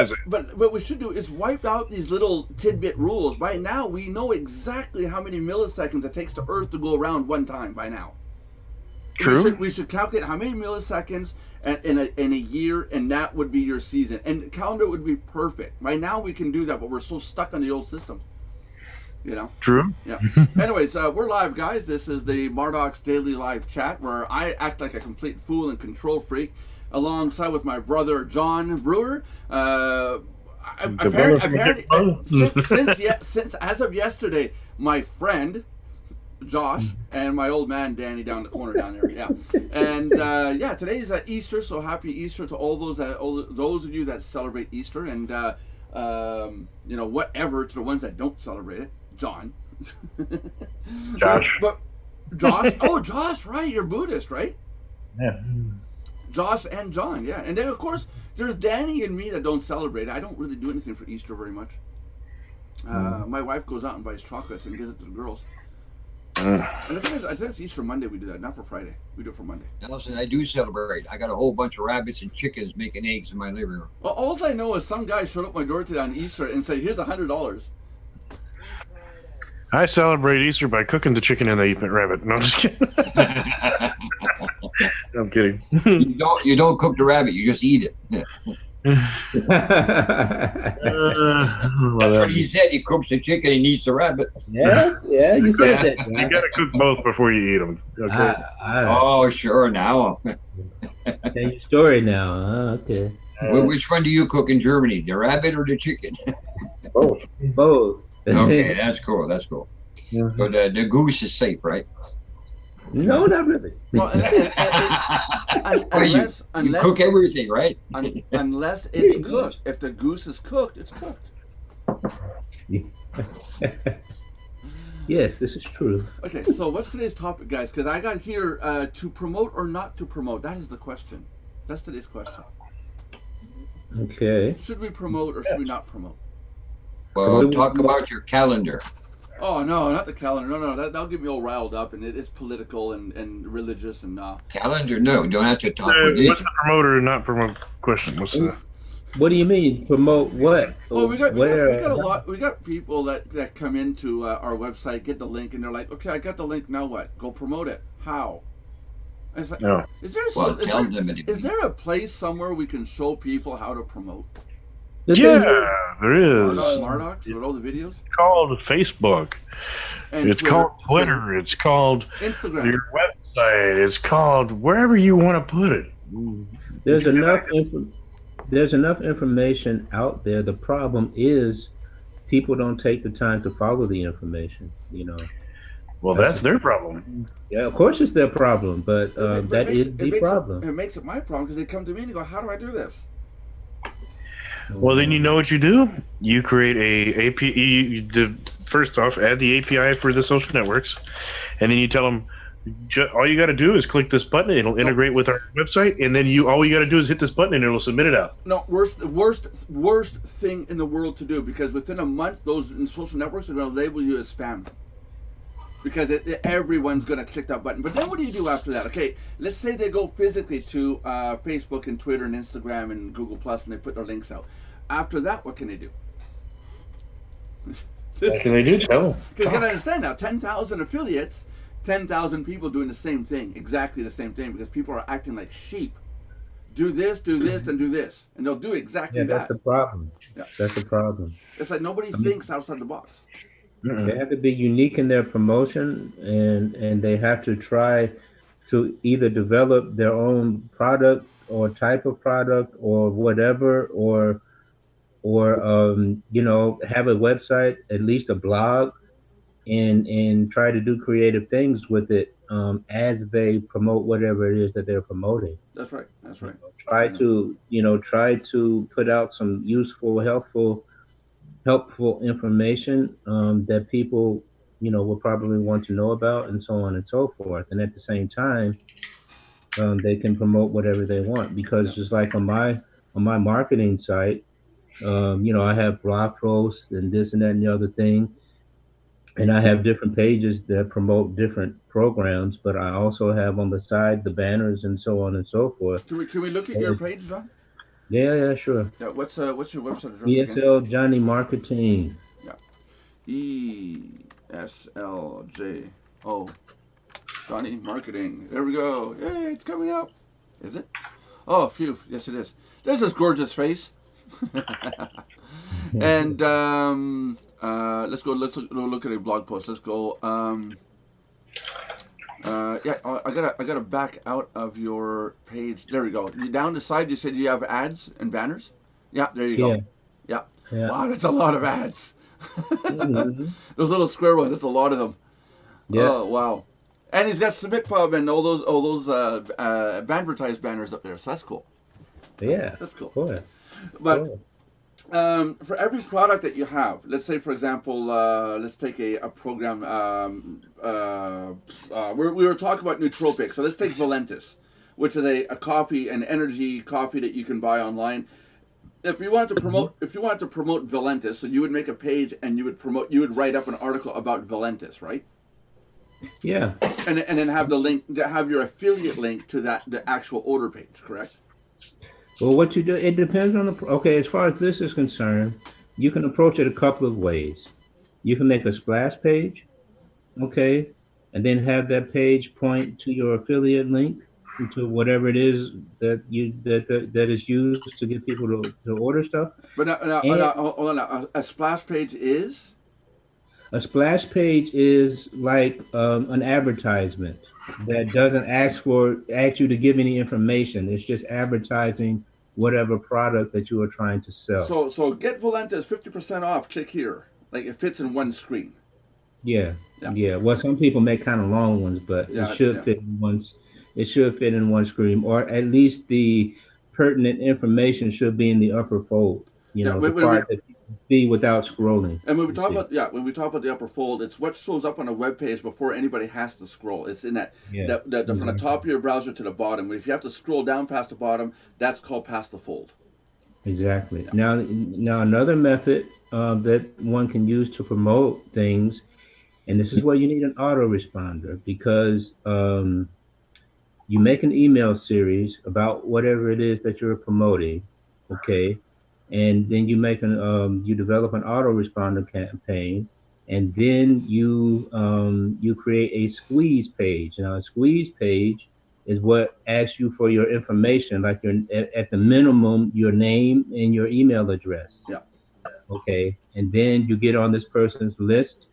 was it? But what we should do is wipe out these little tidbit rules. By now, we know exactly how many milliseconds it takes the Earth to go around one time. By now, True. we should calculate how many milliseconds in a year, and that would be your season. And the calendar would be perfect. By now, we can do that, but we're so stuck on the old system. You know. True. Yeah. Anyways, we're live, guys. This is the Mardox Daily Live Chat, where I act like a complete fool and control freak, alongside with my brother John Brewer. Apparently, since as of yesterday, my friend Josh and my old man Danny down the corner down there. Yeah, and today's Easter, so happy Easter to all those of you that celebrate Easter, and whatever to the ones that don't celebrate it. John. Josh. But Josh. Oh, Josh, right? You're Buddhist, right? Yeah. Josh and John, yeah. And then, of course, there's Danny and me that don't celebrate. I don't really do anything for Easter very much. My wife goes out and buys chocolates and gives it to the girls. And I think it's Easter Monday we do that, not for Friday. We do it for Monday. Nelson, I do celebrate. I got a whole bunch of rabbits and chickens making eggs in my living room. Well, all I know is some guy showed up my door today on Easter and said, "Here's $100." I celebrate Easter by cooking the chicken and the rabbit. No, I'm just kidding. I'm kidding. You don't cook the rabbit. You just eat it. That's what he said. He cooks the chicken and eats the rabbit. Yeah, you said that. You got to cook both before you eat them. Okay. Oh, sure. Now. Tell your story now. Okay. Well, which one do you cook in Germany? The rabbit or the chicken? Both. Both. Okay, that's cool. That's cool. Mm-hmm. So the goose is safe, right? No, not really. Well, unless you cook everything, right? Unless it's cooked. If the goose is cooked, it's cooked. Yes, this is true. Okay, so what's today's topic, guys? Because I got here to promote or not to promote. That is the question. That's today's question. Okay. Should we promote or should we not promote? Well, talk about your calendar. Oh, no, not the calendar. No, that'll get me all riled up, and it is political and religious and Calendar? No, you don't have to talk what's the promoter and not promote question? What's the... What do you mean promote what? Oh, we got a lot. We got people that come into our website, get the link, and they're like, "Okay, I got the link. Now what? Go promote it. How?" And it's like, No. is there a place somewhere we can show people how to promote? Yeah, there is. Mardox with all the videos. It's called Facebook. And it's called Twitter. It's called Instagram. Your website. It's called wherever you want to put it. There's enough information out there. The problem is people don't take the time to follow the information, Well, that's their problem. Yeah, of course it's their problem, but that is the problem. It makes it my problem because they come to me and they go, "How do I do this?" Well, then you know what you do. You create a API. First off, add the API for the social networks, and then you tell them all you got to do is click this button. It'll integrate with our website, and then all you got to do is hit this button, and it'll submit it out. No, worst thing in the world to do, because within a month, those social networks are going to label you as spam. Because everyone's going to click that button. But then what do you do after that? Okay, let's say they go physically to Facebook and Twitter and Instagram and Google Plus, and they put their links out. After that, what can they do? What can they do? Tell them. Because you got to understand now, 10,000 affiliates, 10,000 people doing the same thing, exactly the same thing, because people are acting like sheep. Do this, and do this. And they'll do exactly that. That's the problem. Yeah. That's the problem. It's like nobody thinks outside the box. They have to be unique in their promotion, and they have to try to either develop their own product or type of product or whatever, or have a website, at least a blog, and try to do creative things with it as they promote whatever it is that they're promoting. That's right. Try to put out some useful, helpful information that people, will probably want to know about, and so on and so forth. And at the same time, they can promote whatever they want, because just like on my marketing site, I have blog posts and this and that and the other thing, and I have different pages that promote different programs, but I also have on the side the banners and so on and so forth. Can we look at your page, John? Yeah, sure. Yeah. What's your website address again? ESL Johnny Marketing. Yeah. ESLJ. Johnny Marketing. There we go. Yay, it's coming up. Is it? Oh, phew. Yes, it is. There's this gorgeous face. And let's go. Let's look at a blog post. Let's go. Yeah, I gotta back out of your page. There we go. You down the side. You said you have ads and banners. Yeah, there you go. Yeah. Wow, that's a lot of ads. Mhm. Those little square ones. That's a lot of them. Yeah. Oh wow. And he's got SubmitPub and all those advertised banners up there. So that's cool. Yeah. That's cool. Cool. But Cool. for every product that you have, let's say, for example, let's take a program. We were talking about nootropics, so let's take Valentis, which is a coffee, an energy coffee that you can buy online. If you want to promote, Valentis, so you would make a page and you would write up an article about Valentis, right? Yeah. And then have the link, have your affiliate link to the actual order page, correct? Well, what you do, it depends on okay, as far as this is concerned, you can approach it a couple of ways. You can make a splash page, okay, and then have that page point to your affiliate link to whatever it is that is used to get people to order stuff. But hold on now. A splash page is? A splash page is like an advertisement that doesn't ask you to give any information. It's just advertising whatever product that you are trying to sell. So get Valentis 50% off. Click here. Like it fits in one screen. Yeah. Well, some people make kind of long ones, but it should fit in one. It should fit in one screen, or at least the pertinent information should be in the upper fold. The part that you can see without scrolling. And when we talk about the upper fold, it's what shows up on a web page before anybody has to scroll. It's in that from the top of your browser to the bottom. But if you have to scroll down past the bottom, that's called past the fold. Exactly. Yeah. Now another method that one can use to promote things, and this is where you need an autoresponder, because you make an email series about whatever it is that you're promoting, okay, and then you develop an autoresponder campaign, and then you create a squeeze page. Now, a squeeze page is what asks you for your information, like at the minimum your name and your email address. Yeah. Okay, and then you get on this person's list,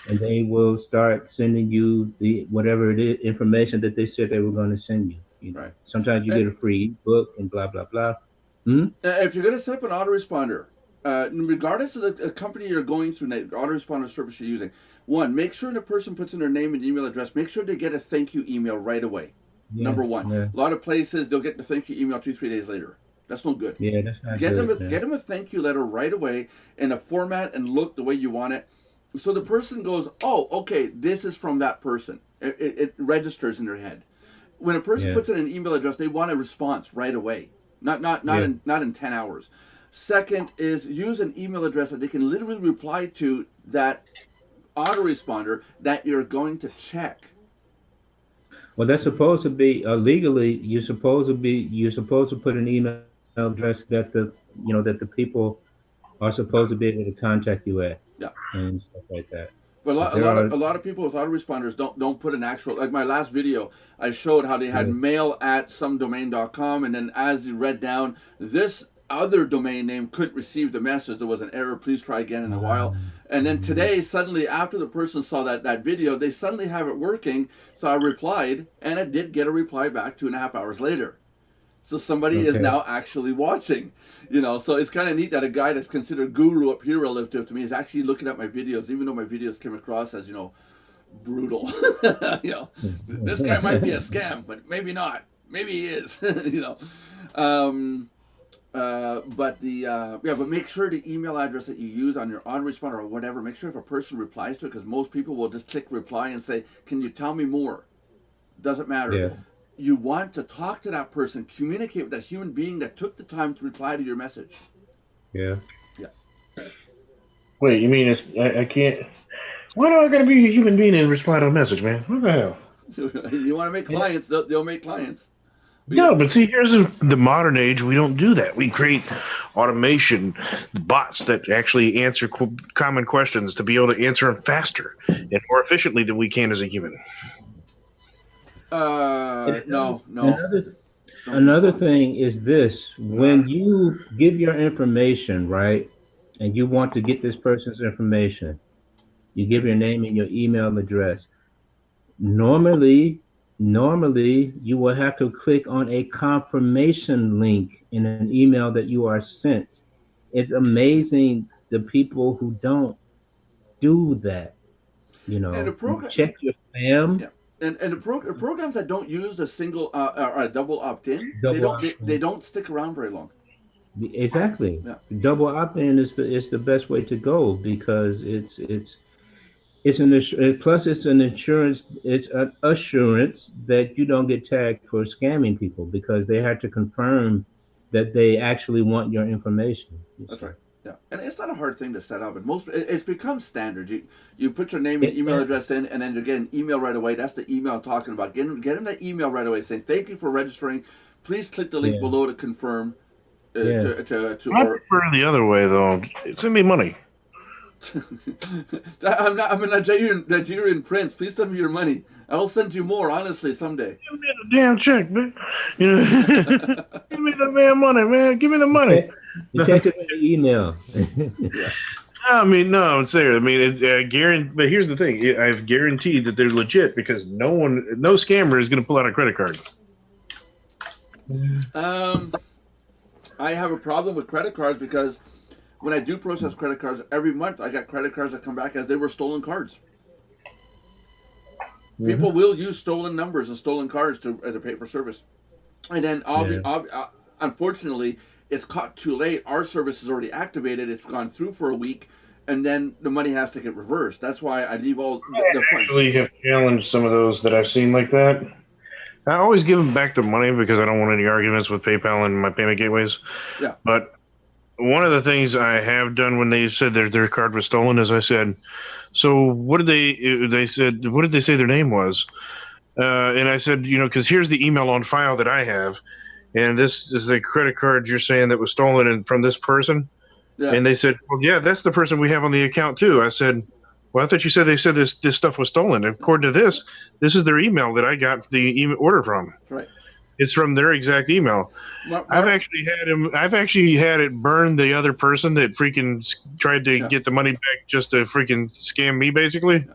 and they will start sending you the whatever it is information that they said they were going to send you. Right. Sometimes you get a free book and blah blah blah. If you're going to set up an autoresponder, regardless of the company you're going through, the autoresponder service you're using, one, make sure the person puts in their name and email address. Make sure they get a thank you email right away. Yeah, Number one. yeah. A lot of places they'll get the thank you email 2-3 days later. That's no good. Yeah, that's not Get good. them get them a thank you letter right away in a format and look the way you want it. So the person goes, oh, okay, this is from that person. It registers in their head. When a person puts in an email address, they want a response right away, not in 10 hours. Second is use an email address that they can literally reply to that autoresponder that you're going to check. Well, that's supposed to be legally. You're supposed to put an email address that the people are supposed to be able to contact you at. Yeah. And stuff like that. But a lot of people with autoresponders don't put an actual, like my last video, I showed how they had mail@somedomain.com, and then as you read down, this other domain name couldn't receive the message. There was an error. Please try again in a while. And then today, suddenly, after the person saw that video, they suddenly have it working. So I replied, and I did get a reply back 2.5 hours later. So somebody is now actually watching, so it's kind of neat that a guy that's considered guru up here relative to me is actually looking at my videos, even though my videos came across as, brutal. This guy might be a scam, but maybe not. Maybe he is, but make sure the email address that you use on your autoresponder or whatever, make sure if a person replies to it, because most people will just click reply and say, can you tell me more? Doesn't matter. Yeah. You want to talk to that person, communicate with that human being that took the time to reply to your message. Yeah. Yeah. Wait, you mean I can't? Why do I gotta be a human being and respond to a message, man? What the hell? You want to make clients? They'll make clients. No, but see, here's the modern age. We don't do that. We create automation bots that actually answer common questions to be able to answer them faster and more efficiently than we can as a human. No. Another Don't another use bots. thing is this: when you give your information, right, and you want to get this person's information, you give your name and your email address. Normally, you will have to click on a confirmation link in an email that you are sent. It's amazing the people who don't do that. You And the know, you program, check your spam, yeah, and the programs that don't use the single or a double opt-in, double they opt-in. don't stick around very long. Exactly. Yeah, Double opt-in is the best way to go because it's an plus it's an insurance, it's an assurance that you don't get tagged for scamming people because they had to confirm that they actually want your information. You that's see. right. Yeah, and it's not a hard thing to set up. And it's become standard. You put your name and It, email address in, and then you get an email right away. That's the email I'm talking about. Get him that email right away saying thank you for registering. Please click the link yeah, below to confirm. yeah. To I or prefer the other way, though. Send me money. I'm a Nigerian prince. Please send me your money. I'll send you more, honestly, someday. Give me the damn check, man. You know, give me the damn money, man. Give me the money. The check is in the email. Yeah. I mean, no, I'm serious. I mean, but here's the thing: I've guaranteed that they're legit because no scammer is going to pull out a credit card. I have a problem with credit cards because when I do process credit cards every month, I got credit cards that come back as they were stolen cards. People will use stolen numbers and stolen cards to pay for service, and then unfortunately, it's caught too late. Our service is already activated. It's gone through for a week, and then the money has to get reversed. That's why I leave all the I funds. actually have challenged some of those that I've seen like that. I always give them back the money because I don't want any arguments with PayPal and my payment gateways. Yeah. But one of the things I have done when they said their card was stolen is I said, so what did they said, what did they say their name was? And I said, because here's the email on file that I have. And this is the credit card you're saying that was stolen and from this person. Yeah. And they said, well, yeah, that's the person we have on the account too. I said, well, I thought they said this stuff was stolen. According to this is their email that I got the order from. That's right. It's from their exact email. I've actually had it burn the other person that freaking tried to get the money back just to freaking scam me, basically.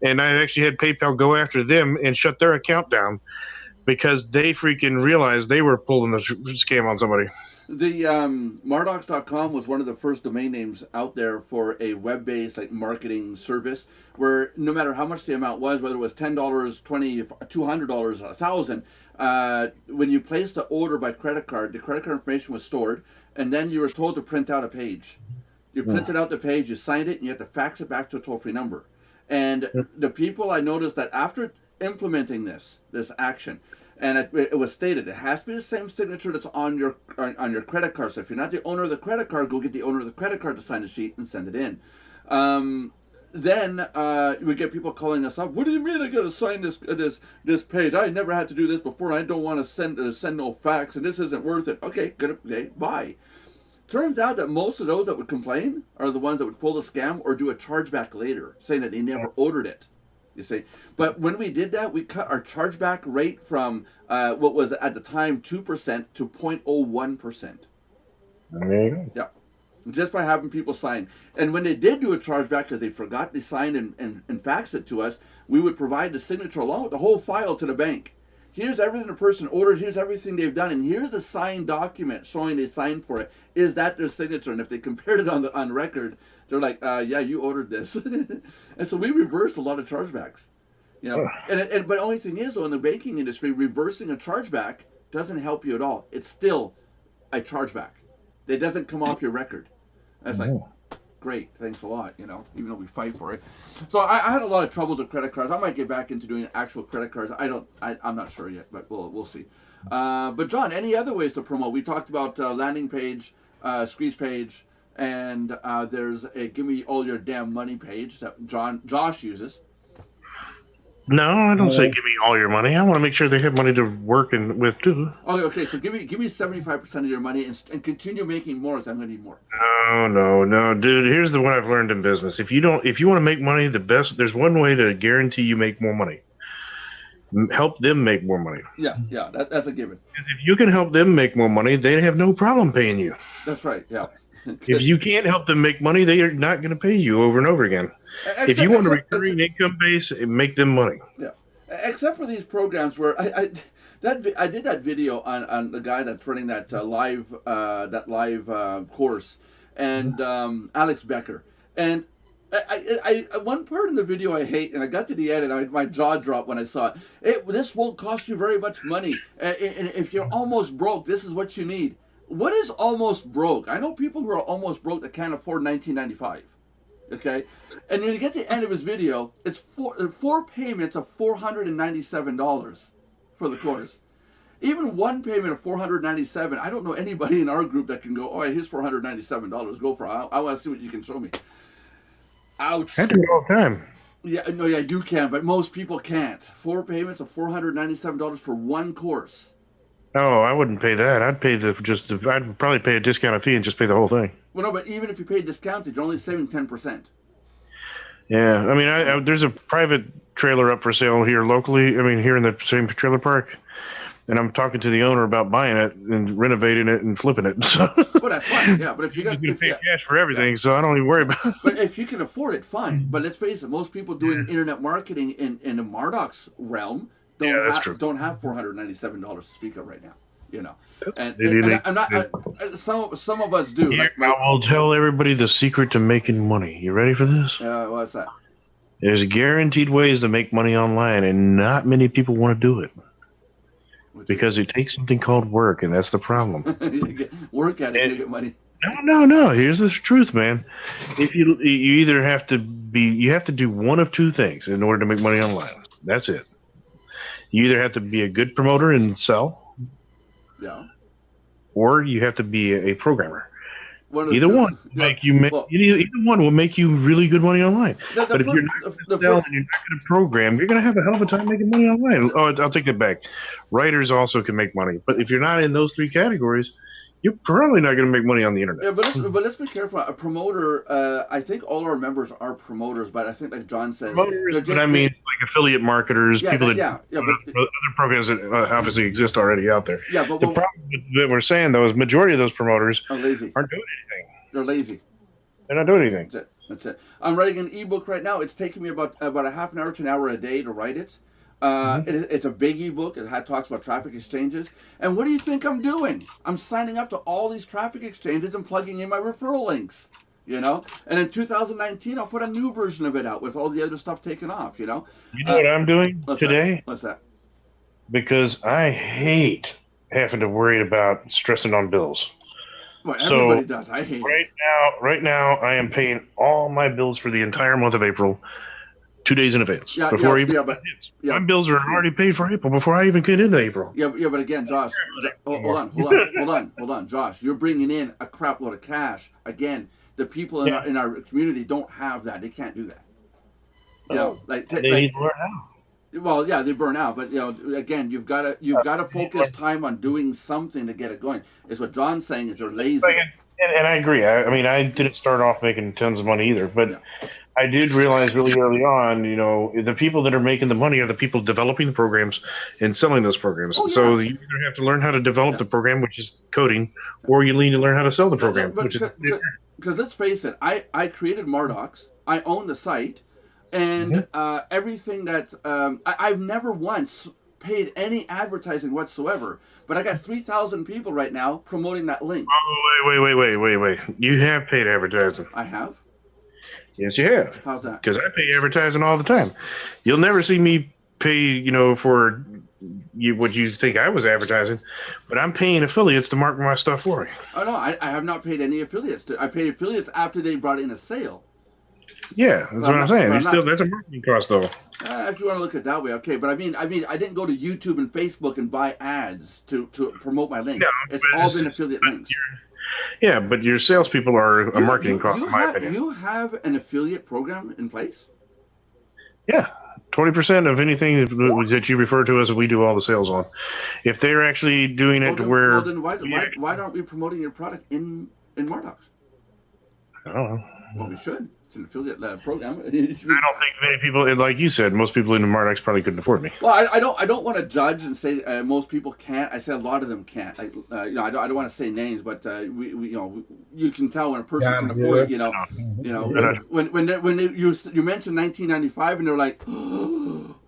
And I actually had PayPal go after them and shut their account down because they freaking realized they were pulling the scam on somebody. The Mardox.com was one of the first domain names out there for a web-based like marketing service where no matter how much the amount was, whether it was $10, $20, $200, $1,000, when you placed the order by credit card, the credit card information was stored, and then you were told to print out a page. You printed out the page, you signed it, and you had to fax it back to a toll-free number. And the people I noticed that after implementing this action, and it was stated it has to be the same signature that's on your credit card. So if you're not the owner of the credit card, go get the owner of the credit card to sign the sheet and send it in. Then we get people calling us up. What do you mean I got to sign this page? I never had to do this before. I don't want to send no fax, and this isn't worth it. Okay, good. Okay, bye. Turns out that most of those that would complain are the ones that would pull the scam or do a chargeback later, saying that they never ordered it. You see, but when we did that, we cut our chargeback rate from what was at the time 2% to 0.01%. There you go. Yeah, just by having people sign. And when they did do a chargeback because they forgot they signed and faxed it to us, we would provide the signature along with the whole file to the bank. Here's everything the person ordered. Here's everything they've done, and here's the signed document showing they signed for it. Is that their signature? And if they compared it on record, they're like, yeah, you ordered this. And so we reversed a lot of chargebacks, but the only thing is, though, in the banking industry, reversing a chargeback doesn't help you at all. It's still a chargeback. It doesn't come off your record. That's like, great, thanks a lot, even though we fight for it. So I had a lot of troubles with credit cards. I might get back into doing actual credit cards. I'm not sure yet, but we'll see. But John, any other ways to promote? We talked about landing page, squeeze page, and there's a give me all your damn money page that Josh uses. No, I don't say Uh, give me all your money. I want to make sure they have money to work and with too. Okay, so give me 75% of your money and continue making more. 'Cause I'm gonna need more. No, dude. Here's what I've learned in business. If you want to make money, there's one way to guarantee you make more money. Help them make more money. Yeah, that's a given. If you can help them make more money, they have no problem paying you. That's right. Yeah. If you can't help them make money, they are not going to pay you over and over again. If you want a recurring income base, make them money. Yeah, except for these programs where I did that video on the guy that's running that live course, and Alex Becker, and I one part in the video I hate, and I got to the end and my jaw dropped when I saw it. This won't cost you very much money, and if you're almost broke, this is what you need. What is almost broke? I know people who are almost broke that can't afford $19.95. Okay, and when you get to the end of his video, it's four payments of $497 for the course. Even one payment of $497. I don't know anybody in our group that can go, oh, here's $497. Go for it. I want to see what you can show me. Ouch. I do it all the time. Yeah, no, yeah, you can, but most people can't. 4 payments of $497 for one course. Oh, I wouldn't pay that. I'd probably pay a discounted fee and just pay the whole thing. Well, no, but even if you pay discounted, you're only saving 10%. Yeah, I mean, there's a private trailer up for sale here locally. I mean, here in the same trailer park, and I'm talking to the owner about buying it and renovating it and flipping it. So, well, that's fine. Yeah, but if you got you pay cash for everything, so I don't even worry about it. But if you can afford it, fine. But let's face it, most people doing internet marketing in the Marduk's realm don't have $497 to speak of right now. You know, and I'm not. Some of us do. I will tell everybody the secret to making money. You ready for this? What's that? There's guaranteed ways to make money online, and not many people want to do it because it takes something called work, and that's the problem. Work at it, you get money. No. Here's the truth, man. If you either have to do one of two things in order to make money online. That's it. You either have to be a good promoter and sell. Yeah. Or you have to be a programmer. Either one will make you really good money online. But if you're not going to sell and you're not going to program, you're going to have a hell of a time making money online. Oh, I'll take that back. Writers also can make money, but if you're not in those 3 categories, you're probably not going to make money on the internet. Yeah, but let's be careful. A promoter, I think all our members are promoters, but I think like John says, but I mean like affiliate marketors, people that other programs that obviously exist already out there. Yeah, but the problem that we're saying though is majority of those promoters are lazy. Aren't doing anything. They're lazy. They're not doing anything. That's it. I'm writing an ebook right now. It's taking me about a half an hour to an hour a day to write it. It's a big ebook. It talks about traffic exchanges. And what do you think I'm doing? I'm signing up to all these traffic exchanges and plugging in my referral links. You know, and in 2019, I'll put a new version of it out with all the other stuff taken off. You know. You know what I'm doing today? What's that? Because I hate having to worry about stressing on bills. Well, everybody does. I hate it. Right now, I am paying all my bills for the entire month of April 2 days in advance. My bills are already paid for April before I even get into April. Yeah, but again, Josh, hold on, Josh. You're bringing in a crap load of cash. Again, the people in our community don't have that. They can't do that. You know, they need to learn how. Well, yeah, they burn out, but you know, again, you've got to focus time on doing something to get it going. Is what John's saying is they're lazy. And I agree. I mean, I didn't start off making tons of money either, but I did realize really early on, you know, the people that are making the money are the people developing the programs and selling those programs. So you either have to learn how to develop the program, which is coding, or you need to learn how to sell the program, which is because let's face it, I created Marduk's. I own the site, and everything that I've never once paid any advertising whatsoever, but I got 3,000 people right now promoting that link. Oh, wait. You have paid advertising. I have? Yes, you have. How's that? Because I pay advertising all the time. You'll never see me pay, you know, for what you think I was advertising, but I'm paying affiliates to mark my stuff for me. Oh, no, I have not paid any affiliates. I paid affiliates after they brought in a sale. Yeah, that's what I'm saying. That's a marketing cost, though. If you want to look at it that way, okay. But I mean, I didn't go to YouTube and Facebook and buy ads to promote my link. No, it's all been affiliate links. Yeah, but your salespeople are a marketing cost, in my opinion. You have an affiliate program in place? Yeah, 20% of anything that you refer to as we do all the sales on. If they're actually doing it to where, well, then why aren't we promoting your product in Mardox? I don't know. Well, we should. It's an affiliate program. I don't think many people, like you said, most people in the Mardox probably couldn't afford me. Well, I don't want to judge and say most people can't. I say a lot of them can't. Like, you know, I don't want to say names, but we you know, you can tell when a person can afford it. You know, when you mentioned 1995 and they're like,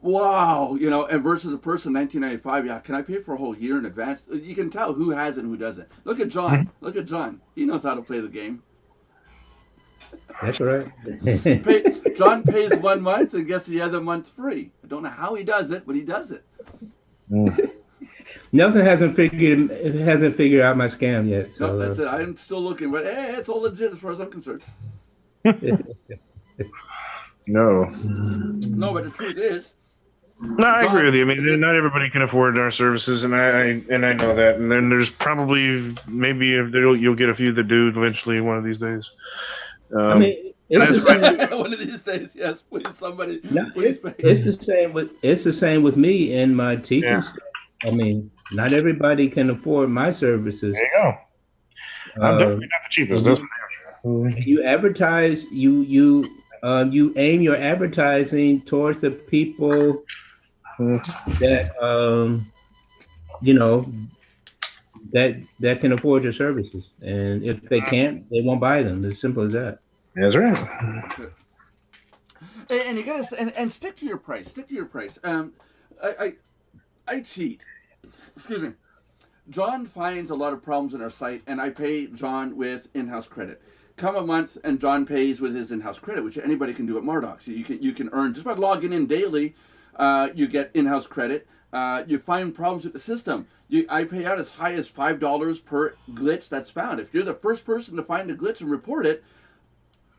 wow, you know, and versus a person 1995, yeah, can I pay for a whole year in advance? You can tell who has it and who doesn't. Look at John. Look at John. He knows how to play the game. That's right. John pays 1 month and gets the other month free. I don't know how he does it, but he does it. Nelson hasn't figured out my scam yet. So, no, that's it. I'm still looking, but hey, it's all legit as far as I'm concerned. No, but the truth is. No, I agree with you. I mean, not everybody can afford our services, and I know that. And then there's probably maybe you'll get a few that do eventually one of these days. I mean, one of these days, yes. Please, somebody, please pay. It's the same with me and my teaching staff. I mean, not everybody can afford my services. There you go. I'm definitely not the cheapest. That's for sure. You advertise. You aim your advertising towards the people that you know that can afford your services, and if they can't, they won't buy them. As simple as that. That's right. And you gotta and stick to your price. Stick to your price. I cheat. Excuse me. John finds a lot of problems in our site, and I pay John with in-house credit. Come a month, and John pays with his in-house credit, which anybody can do at Mardox. You can earn just by logging in daily. You get in-house credit. You find problems with the system. I pay out as high as $5 per glitch that's found. If you're the first person to find a glitch and report it,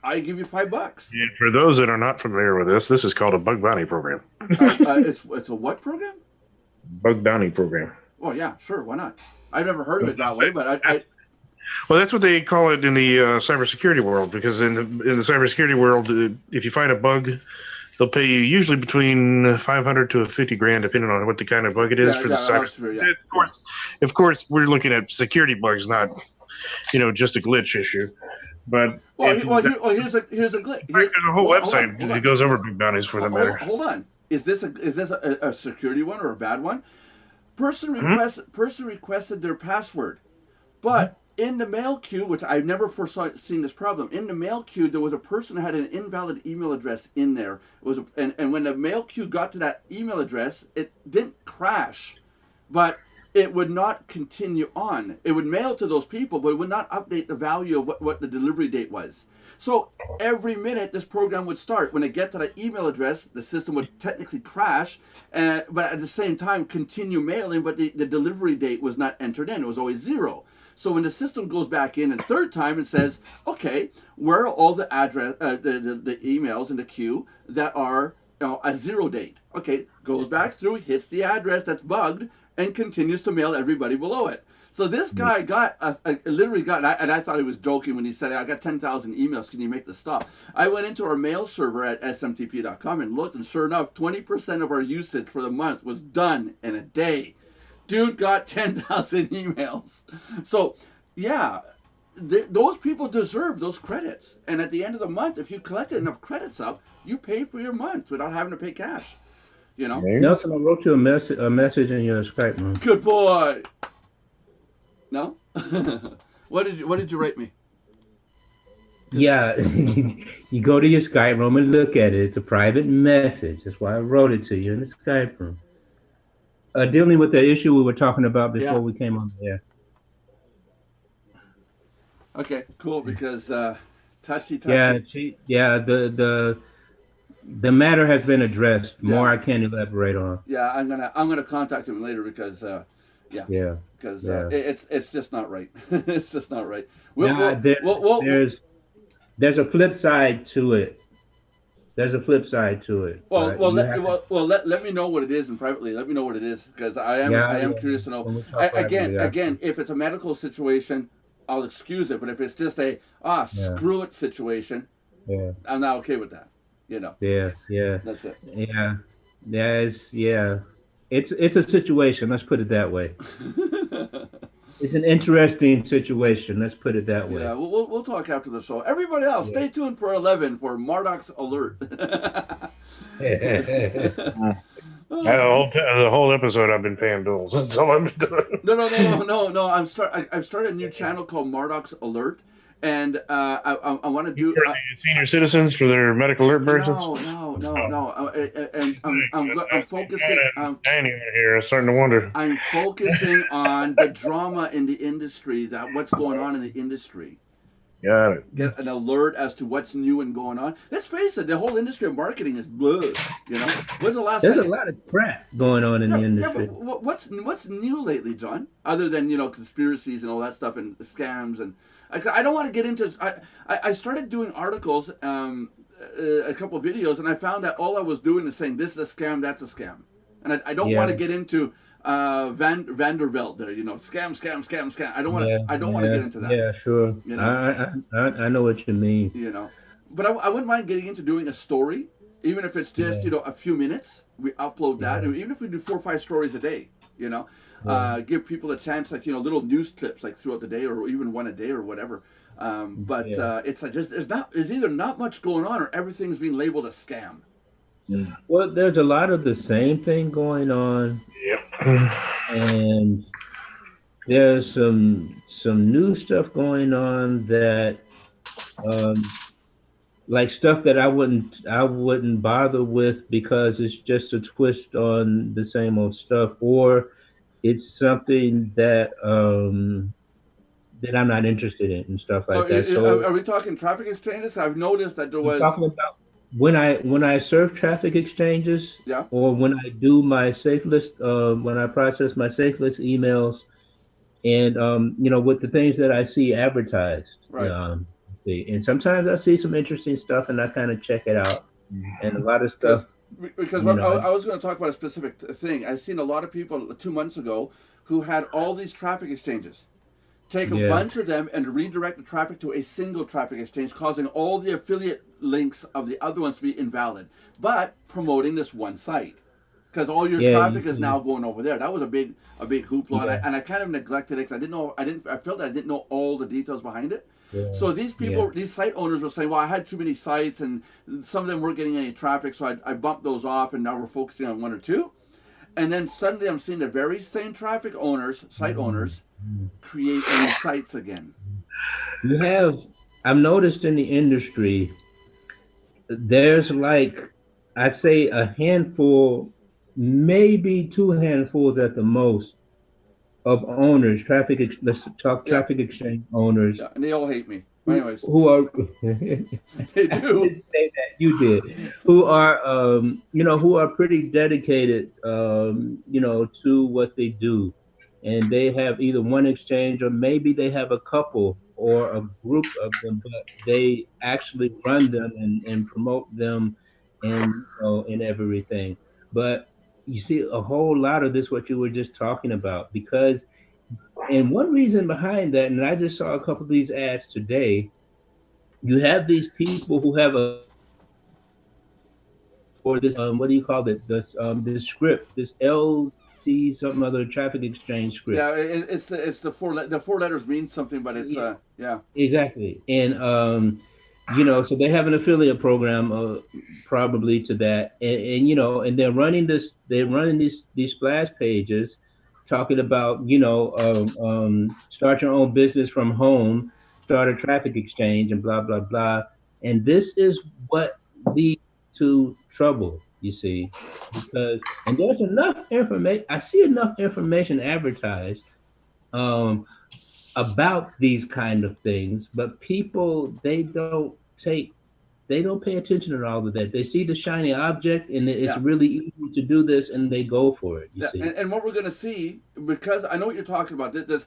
I give you $5. And for those that are not familiar with this is called a bug bounty program. It's a what program? Bug bounty program. Well, yeah, sure. Why not? I've never heard of it that way, but Well, that's what they call it in the cybersecurity world, because in the cybersecurity world, if you find a bug, they'll pay you usually between $500 to $50,000, depending on what the kind of bug it is for the cyber. Yeah. Of course, we're looking at security bugs, not just a glitch issue. But here's a glitch. There's a whole website that goes over big bounties for that matter. Hold on. Is this a security one or a bad one? Person requested their password, but in the mail queue, which I've never seen this problem, in the mail queue there was a person who had an invalid email address in there. And when the mail queue got to that email address, it didn't crash, but it would not continue on. It would mail to those people, but it would not update the value of what the delivery date was. So every minute this program would start. When it get to that email address, the system would technically crash, but at the same time continue mailing, but the delivery date was not entered in. It was always 0. So when the system goes back in a third time and says, okay, where are all the address, the emails in the queue that are a 0 date? Okay, goes back through, hits the address that's bugged, and continues to mail everybody below it. So this guy literally got, and I thought he was joking when he said, I got 10,000 emails, can you make this stop? I went into our mail server at smtp.com and looked, and sure enough, 20% of our usage for the month was done in a day. Dude got 10,000 emails. So, yeah, those people deserve those credits. And at the end of the month, if you collected enough credits up, you pay for your month without having to pay cash. Nelson, I wrote you a message in your Skype room. Good boy. No? What did you write me? Yeah, you go to your Skype room and look at it. It's a private message. That's why I wrote it to you in the Skype room. Dealing with the issue we were talking about before we came on the air. Okay, cool. Because touchy. Yeah, the matter has been addressed. More I can't elaborate on. Yeah, I'm gonna contact him later because it's just not right. It's just not right. There's a flip side to it. There's a flip side to it. Let me know what it is, and privately let me know what it is, because I am curious to know. Again, if it's a medical situation, I'll excuse it. But if it's just a screw it situation, I'm not okay with that. Yeah. That's it. Yeah. Yeah. It's a situation. Let's put it that way. It's an interesting situation. Let's put it that way. Yeah, we'll talk after the show. Everybody else, Yeah. stay tuned for 11 for Marduk's alert. The whole episode I've been paying bills. That's all I've been doing. No. I've started a new channel called Marduk's Alert, and I want to do. For the senior citizens for their medical alert birds. No. And I'm focusing. Danny over here. I'm starting to wonder. I'm focusing on the drama in the industry, that what's going on in the industry. Got it. Get an alert as to what's new and going on. Let's face it, the whole industry of marketing is blurred. You know, when's the last There's time? a lot of crap going on in the industry. Yeah, but what's new lately, John? Other than conspiracies and all that stuff and scams and I don't want to get into. I started doing articles, a couple of videos, and I found that all I was doing is saying this is a scam, that's a scam, and I don't want to get into Vanderbilt there, scam. I don't want to get into that. Yeah, sure. I know what you mean. But I wouldn't mind getting into doing a story, even if it's just a few minutes. We upload that, and even if we do 4 or 5 stories a day, give people a chance, like little news clips like throughout the day, or even one a day or whatever. It's like there's either not much going on or everything's being labeled a scam. Well, there's a lot of the same thing going on. Yep. And there's some new stuff going on that like stuff that I wouldn't bother with because it's just a twist on the same old stuff, or it's something that that I'm not interested in and stuff like that. So are we talking traffic exchanges? I've noticed that there was talking about when I surf traffic exchanges, yeah, or when I do my safe list, when I process my safe list emails, and with the things that I see advertised, right. And sometimes I see some interesting stuff, and I kind of check it out, and a lot of stuff. Because I was going to talk about a specific thing. I've seen a lot of people 2 months ago who had all these traffic exchanges. Take a bunch of them and redirect the traffic to a single traffic exchange, causing all the affiliate links of the other ones to be invalid, but promoting this one site. Because all your traffic is now going over there. That was a big hoopla, and I kind of neglected it because I felt that I didn't know all the details behind it. Yeah. So these people, these site owners were saying, well, I had too many sites and some of them weren't getting any traffic, so I bumped those off, and now we're focusing on 1 or 2. And then suddenly I'm seeing the very same site owners, create new sites again. I've noticed in the industry, there's I'd say a handful, maybe 2 handfuls at the most, of owners, traffic exchange owners. Yeah, and they all hate me. Anyways. Who are they do. Say that you did. Who are pretty dedicated to what they do. And they have either one exchange or maybe they have a couple or a group of them, but they actually run them and promote them and everything. But you see a whole lot of this, what you were just talking about, and one reason behind that, and I just saw a couple of these ads today, you have these people who have this what do you call it, this script, this LC something other traffic exchange script. Yeah, it's the 4 letters mean something, but it's exactly. And so they have an affiliate program probably to that, and they're running these splash pages talking about start your own business from home, start a traffic exchange, and blah blah blah. And this is what leads to trouble, you see, and there's enough information. I see enough information advertised about these kind of things, but people, they don't pay attention to all of that. They see the shiny object, and it's really easy to do this, and they go for it. You see? And what we're going to see, because I know what you're talking about, this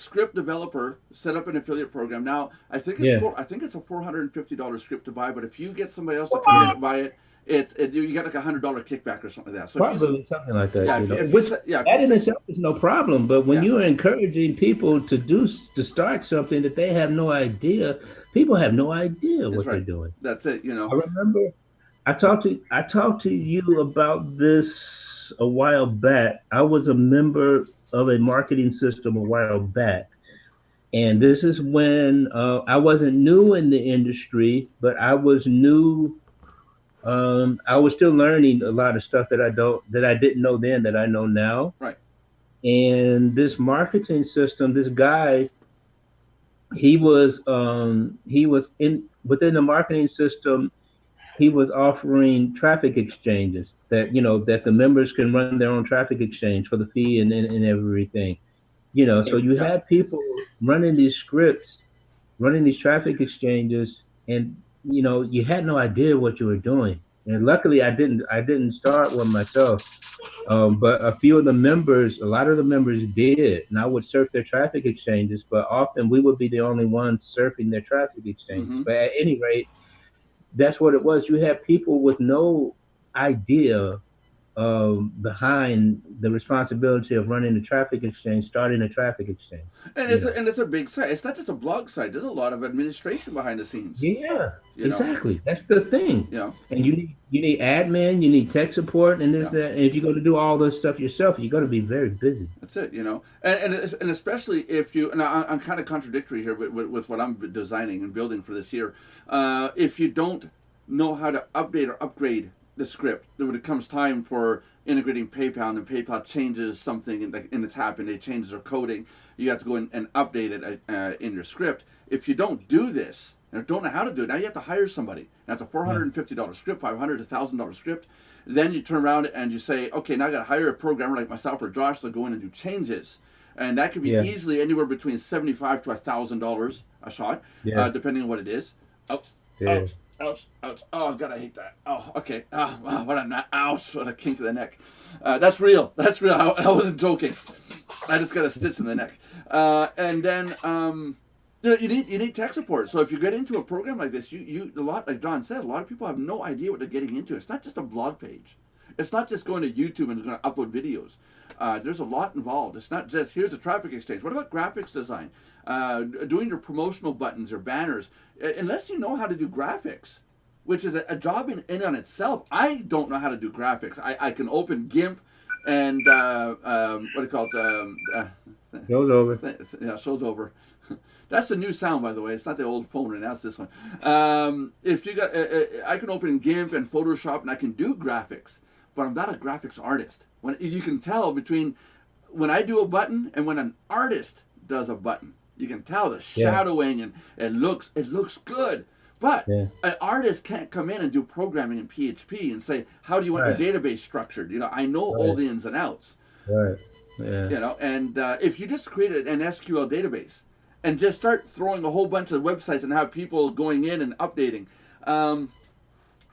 script developer set up an affiliate program. Now, I think it's a $450 script to buy, but if you get somebody else to come in and buy it, you get like $100 kickback or something like that. So probably something like that. That in itself is no problem. But when you're encouraging people to start something that they have no idea, people have no idea what they're doing. That's it. I I talked to you about this a while back. I was a member of a marketing system a while back, and this is when I wasn't new in the industry, but I was new. I was still learning a lot of stuff that I didn't know then that I know now. Right. And this marketing system, this guy, he was in within the marketing system. He was offering traffic exchanges that that the members can run their own traffic exchange for the fee and everything. So you Yeah. had people running these scripts, running these traffic exchanges, and you had no idea what you were doing. And luckily, I didn't start one myself, but a lot of the members did, and I would surf their traffic exchanges, but often we would be the only ones surfing their traffic exchanges. Mm-hmm. But at any rate, that's what it was. You had people with no idea behind the responsibility of running the traffic exchange, starting a traffic exchange. And You know. it's a big site. It's not just a blog site. There's a lot of administration behind the scenes. Yeah, You know. exactly. That's the thing. You know. And you need admin, you need tech support, and this Yeah. that. And if you're going to do all this stuff yourself, you're going to be very busy. That's it, and especially if you, and I'm kind of contradictory here with what I'm designing and building for this year. If you don't know how to update or upgrade the script, when it comes time for integrating PayPal, and then PayPal changes something and it's happened, it changes their coding, you have to go in and update it in your script. If you don't do this, and don't know how to do it, now you have to hire somebody. That's a $450 script, $500 to $1,000 script. Then you turn around and you say, okay, now I got to hire a programmer like myself or Josh to go in and do changes, and that could be Yeah. easily anywhere between $75 to $1,000 a shot, Yeah. depending on what it is. Ouch, Yeah. ouch, ouch, ouch. Oh God, I hate that. Oh, okay. What a ouch! What a kink in the neck. That's real. That's real. I wasn't joking. I just got a stitch in the neck. And then you need tech support. So if you get into a program like this, you a lot, like Don said, a lot of people have no idea what they're getting into. It's not just a blog page. It's not just going to YouTube and going to upload videos. There's a lot involved. It's not just here's a traffic exchange. What about graphics design? Doing your promotional buttons or banners. Unless you know how to do graphics, which is a job in on itself. I don't know how to do graphics. I can open GIMP and what do you call it? Goes over. Yeah, show's over. That's the new sound, by the way. It's not the old phone right now. It's this one. If you got, I can open GIMP and Photoshop, and I can do graphics, but I'm not a graphics artist. When you can tell between when I do a button and when an artist does a button, you can tell the shadowing and it looks good. But Yeah. an artist can't come in and do programming in PHP and say, how do you want Right. your database structured? I know all Right. the ins and outs. Right. Yeah. And if you just create an SQL database and just start throwing a whole bunch of websites and have people going in and updating, an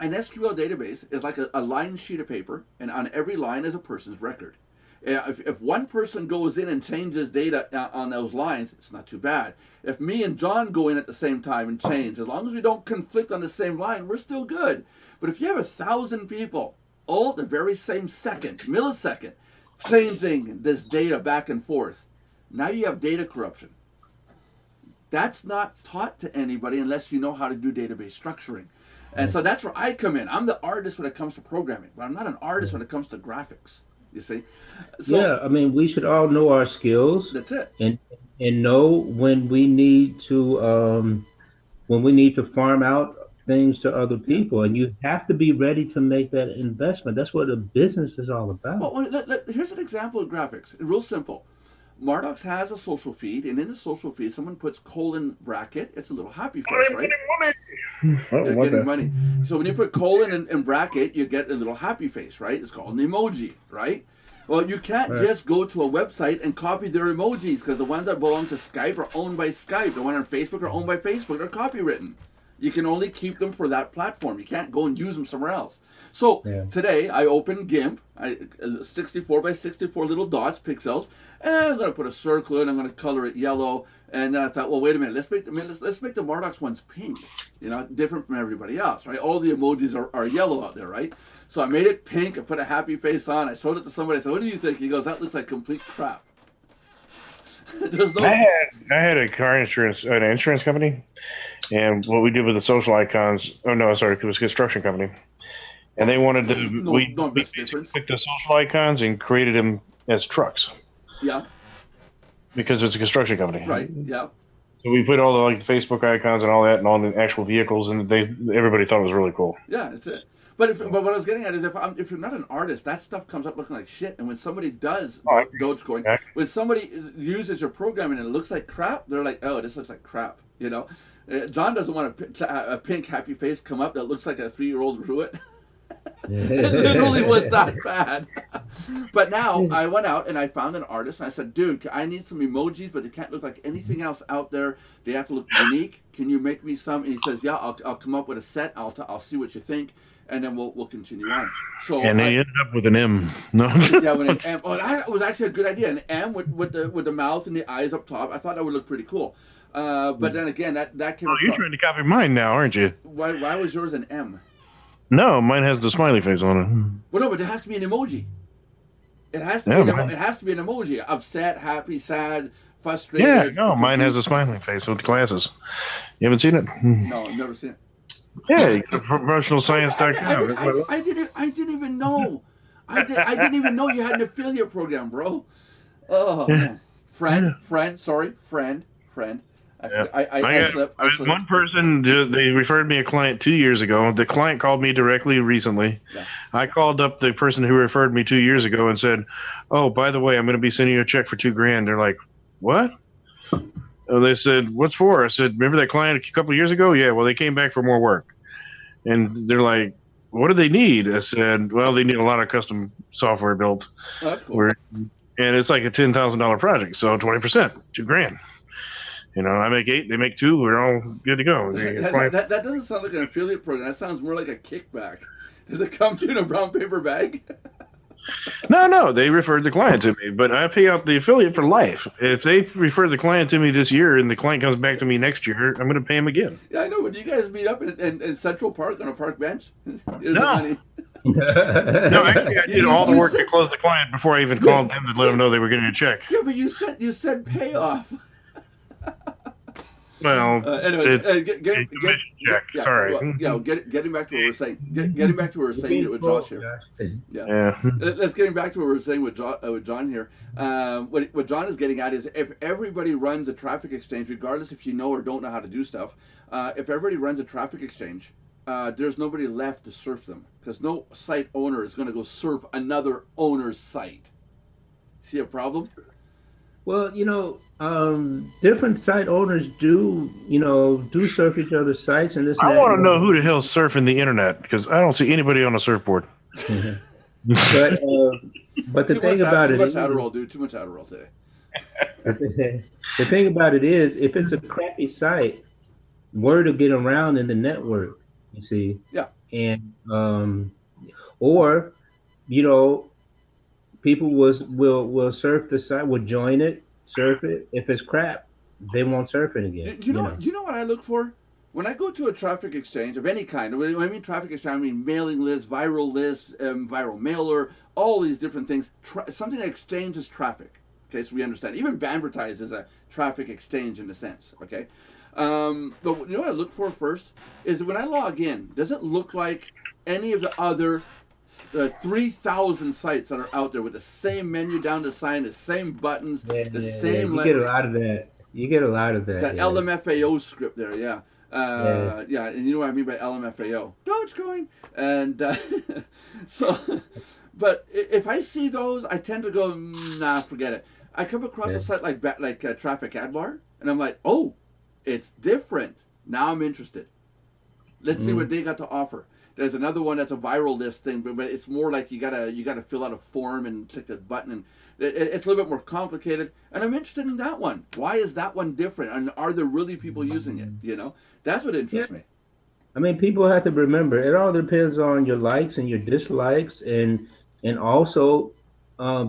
SQL database is like a line sheet of paper, and on every line is a person's record. If one person goes in and changes data on those lines, it's not too bad. If me and John go in at the same time and change, as long as we don't conflict on the same line, we're still good. But if you have 1,000 people all at the very same millisecond, changing this data back and forth, now you have data corruption. That's not taught to anybody unless you know how to do database structuring. And so that's where I come in. I'm the artist when it comes to programming, but I'm not an artist when it comes to graphics. You see? So Yeah. I mean, we should all know our skills that's it. and know when we need to farm out things to other people, and you have to be ready to make that investment. That's what a business is all about. Well, here's an example of graphics. Real simple. Mardox has a social feed, and in the social feed, someone puts colon bracket. It's a little happy face, right? They're getting money. So when you put colon and bracket, you get a little happy face, right? It's called an emoji, right? Well, you can't Right. just go to a website and copy their emojis, because the ones that belong to Skype are owned by Skype. The ones on Facebook are owned by Facebook. They're copywritten. You can only keep them for that platform. You can't go and use them somewhere else. So Yeah. today I opened GIMP, 64 by 64 little dots, pixels, and I'm going to put a circle in. I'm going to color it yellow. And then I thought, well, wait a minute. Let's make the Mardox ones pink. Different from everybody else, right? All the emojis are yellow out there, right? So I made it pink. I put a happy face on. I showed it to somebody. I said, what do you think? He goes, that looks like complete crap. There's no. I had an insurance company, and what we did with the social icons. Oh no, sorry, it was a construction company. and they wanted to. No, we no big basically difference. took the social icons and created them as trucks Yeah, because it's a construction company. right. Yeah. So we put all the like Facebook icons and all that, and all the actual vehicles, and everybody thought it was really cool. Yeah, that's it. But what I was getting at is if you're not an artist, that stuff comes up looking like shit. And when somebody does Dogecoin, Yeah. when somebody uses your program and it looks like crap, they're like, oh, this looks like crap. You know, John doesn't want a pink happy face come up that looks like a 3-year-old drew it. It literally was that bad. But now I went out and I found an artist and I said, dude, I need some emojis, but they can't look like anything else out there. They have to look unique. Can you make me some? And he says, yeah, I'll come up with a set. I'll see what you think, and then we'll continue on. So And they ended up with an M. No. yeah, when an M. Oh, that was actually a good idea. An M with the mouth and the eyes up top. I thought that would look pretty cool. But then again, that came. Oh, you're trying to copy mine now, aren't you? Why was yours an M? No, mine has the smiley face on it. Well, no, but it has to be an emoji. It has to Yeah, be. mine- It has to be an emoji. Upset, happy, sad, frustrated. Yeah, no, mine has a confused. smiley face with glasses. You haven't seen it? No, I've never seen it. Yeah, you go to promotionalscience.com. I didn't even know. I didn't even know you had an affiliate program, bro. Oh, Yeah. man. Friend. Yeah. I slipped. One person, they referred me a client 2 years ago. The client called me directly recently. Yeah. I called up the person who referred me 2 years ago and said, "Oh, by the way, I'm going to be sending you a check for $2,000." They're like, "What?" And they said, "What's for?" I said, "Remember that client a couple of years ago? Yeah, well, they came back for more work." And they're like, "What do they need?" I said, "Well, they need a lot of custom software built. Oh, that's cool. And it's like a $10,000 project, so 20%, $2,000. You know, I make 8, they make 2, we're all good to go." That doesn't sound like an affiliate program. That sounds more like a kickback. Does it come to you in a brown paper bag? No, they referred the client to me, but I pay out the affiliate for life. If they refer the client to me this year and the client comes back to me next year, I'm going to pay him again. Yeah, I know. When you guys meet up in Central Park on a park bench, here's the No. money. No, actually, I did all the work to close the client before I even called them to let them know they were getting a check. Yeah, but you said payoff. Well, Anyway, commission check. Sorry. Getting back to what we're saying. Getting back to what we're saying with Josh here. Yeah. Let's getting back to what we're saying with John here. What John is getting at is if everybody runs a traffic exchange, regardless if you know or don't know how to do stuff, if everybody runs a traffic exchange, there's nobody left to surf them because no site owner is going to go surf another owner's site. See a problem? Well, different site owners do surf each other's sites and this. I want to know who the hell's surfing the internet because I don't see anybody on a surfboard. But the thing about it is, too much Adderall, dude. Too much Adderall today. the thing about it is, if it's a crappy site, word will get around in the network. You see. Yeah. And or, people will surf the site, will join it, surf it. If it's crap, they won't surf it again. Do you know what I look for? When I go to a traffic exchange of any kind, when I mean traffic exchange, I mean mailing lists, viral mailer, all these different things. Something that exchanges traffic. Okay, so we understand. Even Banvertise is a traffic exchange in a sense. Okay, but you know what I look for first is when I log in, does it look like any of the other 3,000 sites that are out there with the same menu down the sign, the same buttons, same. You get a lot of that. That LMFAO script there, yeah. And you know what I mean by LMFAO? Dogecoin. And so, but if I see those, I tend to go, nah, forget it. I come across a site like Traffic AdBar, and I'm like, oh, it's different. Now I'm interested. Let's see what they got to offer. There's another one that's a viral list thing, but it's more like you gotta fill out a form and click a button, and it's a little bit more complicated. And I'm interested in that one. Why is that one different? And are there really people using it? That's what interests me. I mean, people have to remember it all depends on your likes and your dislikes, and also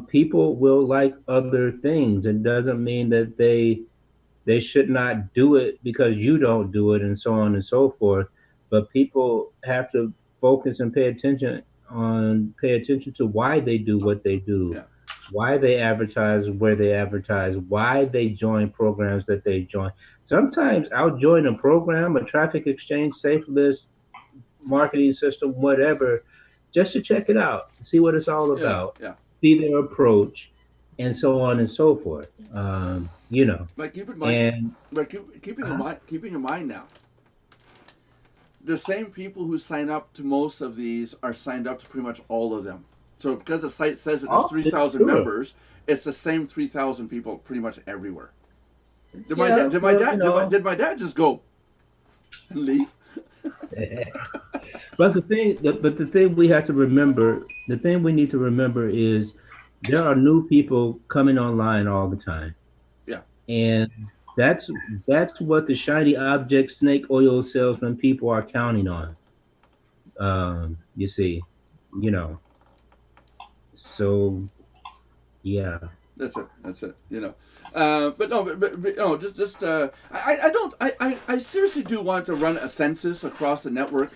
people will like other things. It doesn't mean that they should not do it because you don't do it, and so on and so forth. But people have to focus and pay attention to why they do what they do, why they advertise where they advertise, why they join programs that they join. Sometimes I'll join a program, a traffic exchange, safe list, marketing system, whatever, just to check it out, see what it's all Yeah, about, yeah. see their approach, and so on and so forth. You know, But keep in mind, and but keeping in mind now, the same people who sign up to most of these are signed up to pretty much all of them. So because the site says that there's oh, 3,000 sure. members, it's the same 3,000 people pretty much everywhere. Did my Yeah, dad? Did my well, dad? you Did my, know. did my dad just go and leave? But the thing we have to remember, the thing we need to remember is there are new people coming online all the time, Yeah, and that's that's what the shiny object snake oil salesman people are counting on. You see, you know. So yeah, that's it. That's it. You know, but no, but no, just I don't I seriously do want to run a census across the network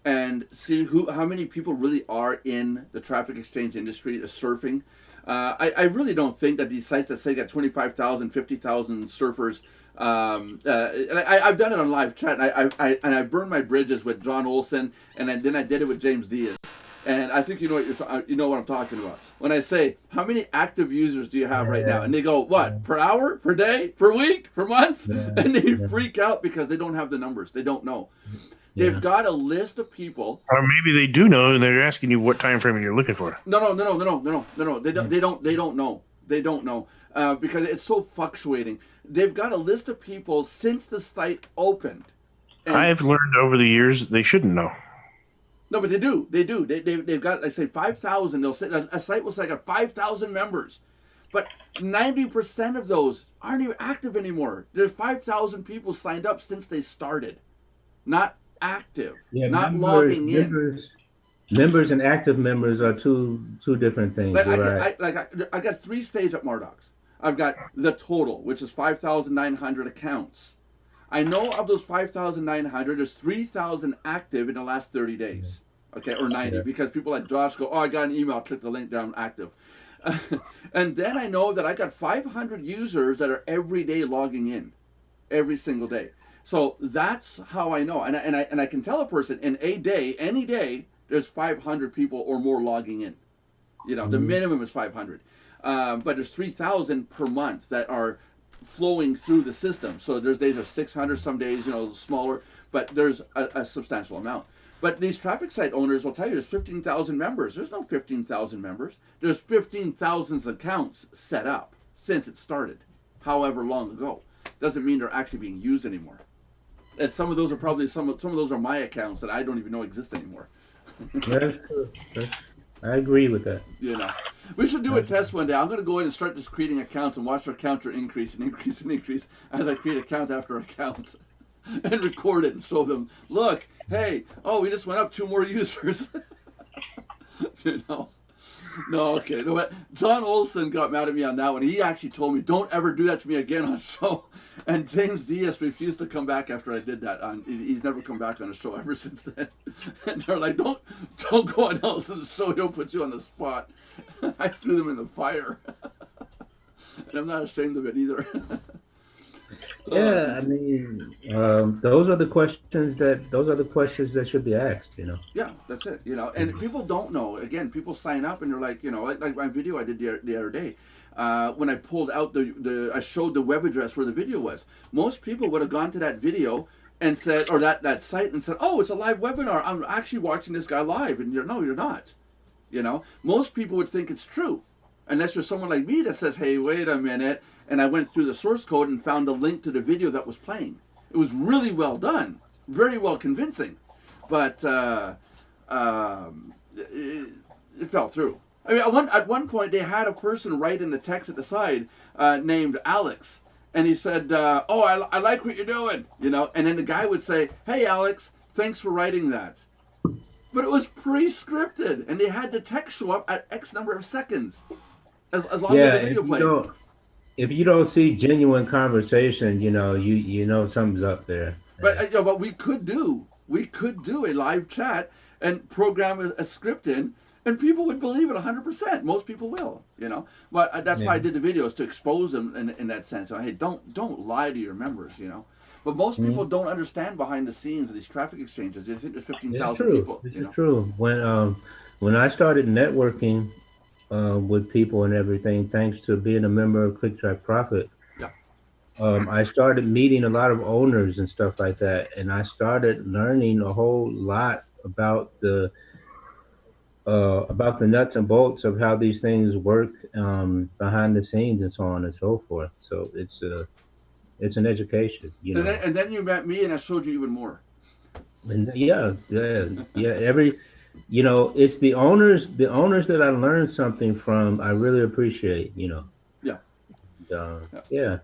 and see how many people really are in the traffic exchange industry, the surfing. I really don't think that these sites that say got 25,000, 50,000 surfers. I've done it on live chat, and I burned my bridges with John Olson, and then I did it with James Diaz. And I think you know you know what I'm talking about when I say how many active users do you have right now, and they go what per hour, per day, per week, per month, yeah, and they yeah, freak out because they don't have the numbers. They don't know. They've yeah. got a list of people. Or maybe they do know, and they're asking you what time frame you're looking for. No. They don't know. They don't know because it's so fluctuating. They've got a list of people since the site opened. And I've learned over the years they shouldn't know. no, but they do. They do. They've got, like, say, 5,000. They'll say a site will say got 5,000 members, but 90% of those aren't even active anymore. There's 5,000 people signed up since they started, not active, Yeah, not members, logging in. members and active members are two different things. Like You're right. I got 3 stage up Mardocs. I've got the total, which is 5,900 accounts. I know of those 5,900, there's 3,000 active in the last 30 days. Okay, or 90, Yeah. because people like Josh go, oh, I got an email, click the link down, active. And then I know that I got 500 users that are every day logging in, every single day. So that's how I know. And I can tell a person in a day, any day, there's 500 people or more logging in. You know, the minimum is 500. But there's 3,000 per month that are flowing through the system. So there's days of 600, some days, you know, smaller, but there's a substantial amount. But these traffic site owners will tell you there's 15,000 members. There's no 15,000 members. There's 15,000 accounts set up since it started, however long ago. Doesn't mean they're actually being used anymore. And some of those are probably, some of those are my accounts that I don't even know exist anymore. That's true. I agree with that. You know, we should do a test one day. I'm going to go in and start just creating accounts and watch our counter increase and increase and increase as I create account after account and record it and show them, look, hey, oh, we just went up 2 more users. You know? No, okay. No, but John Olson got mad at me on that one. He actually told me, don't ever do that to me again on a show. And James Diaz refused to come back after I did that. He's never come back on a show ever since then. And they're like, don't go on Olson's show. He'll put you on the spot. I threw them in the fire. And I'm not ashamed of it either. Yeah, I mean, those are the questions that should be asked. You know. Yeah, that's it. You know, and people don't know. Again, people sign up and they're like, you know, like my video I did the other day. When I pulled out I showed the web address where the video was. Most people would have gone to that video and said, or that site and said, oh, it's a live webinar. I'm actually watching this guy live. And no, you're not. You know, most people would think it's true. Unless you're someone like me that says, hey, wait a minute, and I went through the source code and found the link to the video that was playing. It was really well done, very well convincing, but it fell through. I mean, at one point, they had a person write in the text at the side named Alex, and he said, oh, I like what you're doing, you know, and then the guy would say, hey, Alex, thanks for writing that. But it was pre-scripted, and they had the text show up at X number of seconds, as long as the video played. If you don't see genuine conversation, you know something's up there. But but we could do a live chat and program a script in, and people would believe it 100%. Most people will, you know. But that's why I did the videos, to expose them in that sense. So, hey, don't lie to your members, you know. But most people don't understand behind the sines of these traffic exchanges. They think there's 15,000 people. This is true. when I started networking with people and everything, thanks to being a member of ClickTrack Profit, Yeah. I started meeting a lot of owners and stuff like that, and I started learning a whole lot about the nuts and bolts of how these things work behind the scenes and so on and so forth. So it's an education, you know. And then you met me, and I showed you even more. And yeah. Every, you know, it's the owners that I learned something from. I really appreciate, you know. Yeah. Yeah.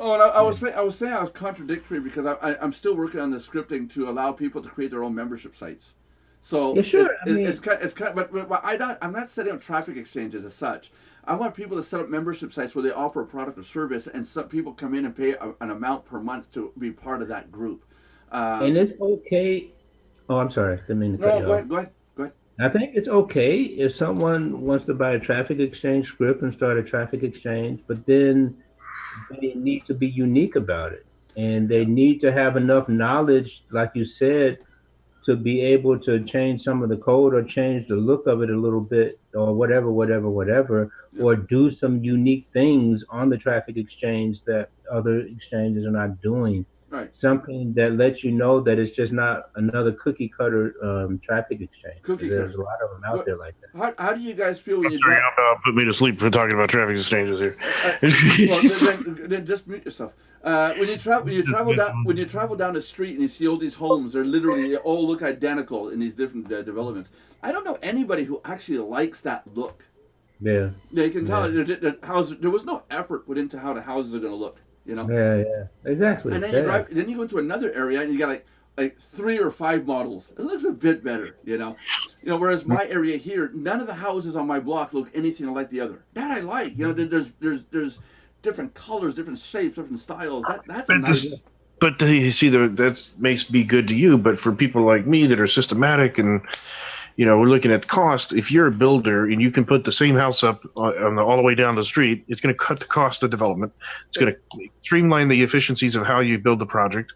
Oh, and I was saying I was contradictory because I'm still working on the scripting to allow people to create their own membership sites. So Yeah, sure. it's kind of, but I'm not setting up traffic exchanges as such. I want people to set up membership sites where they offer a product or service, and some people come in and pay an amount per month to be part of that group. And it's okay. Oh, I'm sorry. Didn't mean to cut you off. Go ahead. I think it's okay if someone wants to buy a traffic exchange script and start a traffic exchange, but then they need to be unique about it. And they need to have enough knowledge, like you said, to be able to change some of the code or change the look of it a little bit or whatever, or do some unique things on the traffic exchange that other exchanges are not doing. Right. Something that lets you know that it's just not another cookie cutter traffic exchange. There's a lot of them out there like that. How do you guys feel when you Sorry, put me to sleep for talking about traffic exchanges here. well, then just mute yourself. When you travel down the street and you see all these homes, they all look identical in these different developments. I don't know anybody who actually likes that look. Yeah. They can tell there was no effort put into how the houses are going to look. You know. Yeah, exactly. And then you go into another area and you got like 3 or 5 models. It looks a bit better, you know. Whereas my area here, none of the houses on my block look anything like the other. That I like. You know, there's different colors, different shapes, different styles. That's a nice. But you see, that makes be good to you. But for people like me that are systematic and, you know, we're looking at the cost. If you're a builder and you can put the same house up all the way down the street, it's going to cut the cost of development. It's going to streamline the efficiencies of how you build the project,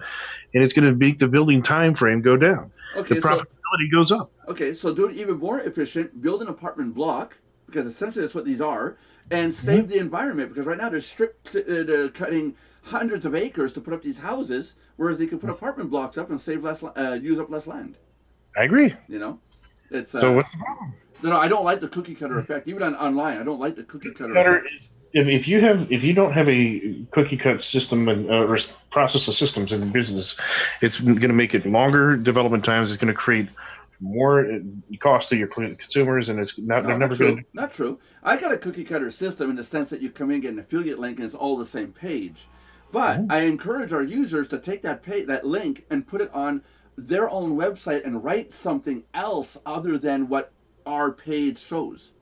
and it's going to make the building time frame go down. Okay, the profitability goes up. Okay, so do it even more efficient. Build an apartment block, because essentially that's what these are, and save the environment. Because right now they're cutting hundreds of acres to put up these houses, whereas they could put apartment blocks up and save use up less land. I agree. You know. It's, so what's the problem? No, I don't like the cookie cutter effect. Even online, I don't like the cookie cutter effect. If you don't have a cookie cut system or process of systems in business, it's going to make it longer development times. It's going to create more cost to your consumers, and it's not true. Not true. I got a cookie cutter system in the sense that you come in, get an affiliate link, and it's all the same page. But I encourage our users to take that link and put it on their own website and write something else other than what our page shows.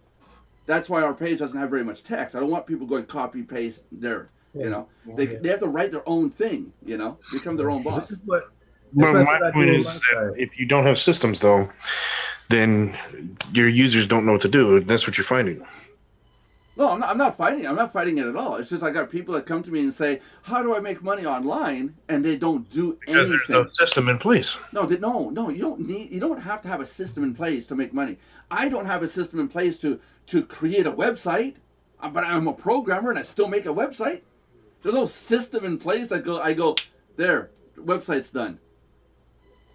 That's why our page doesn't have very much text. I don't want people going copy paste there. You know, they have to write their own thing. You know, become their own boss. Well, my point is that if you don't have systems, though, then your users don't know what to do. That's what you're finding. No, I'm not fighting. I'm not fighting it at all. It's just I got people that come to me and say, "How do I make money online?" And they don't do anything. There's no system in place. No. You don't have to have a system in place to make money. I don't have a system in place to create a website, but I'm a programmer and I still make a website. There's no system in place that I go there. Website's done.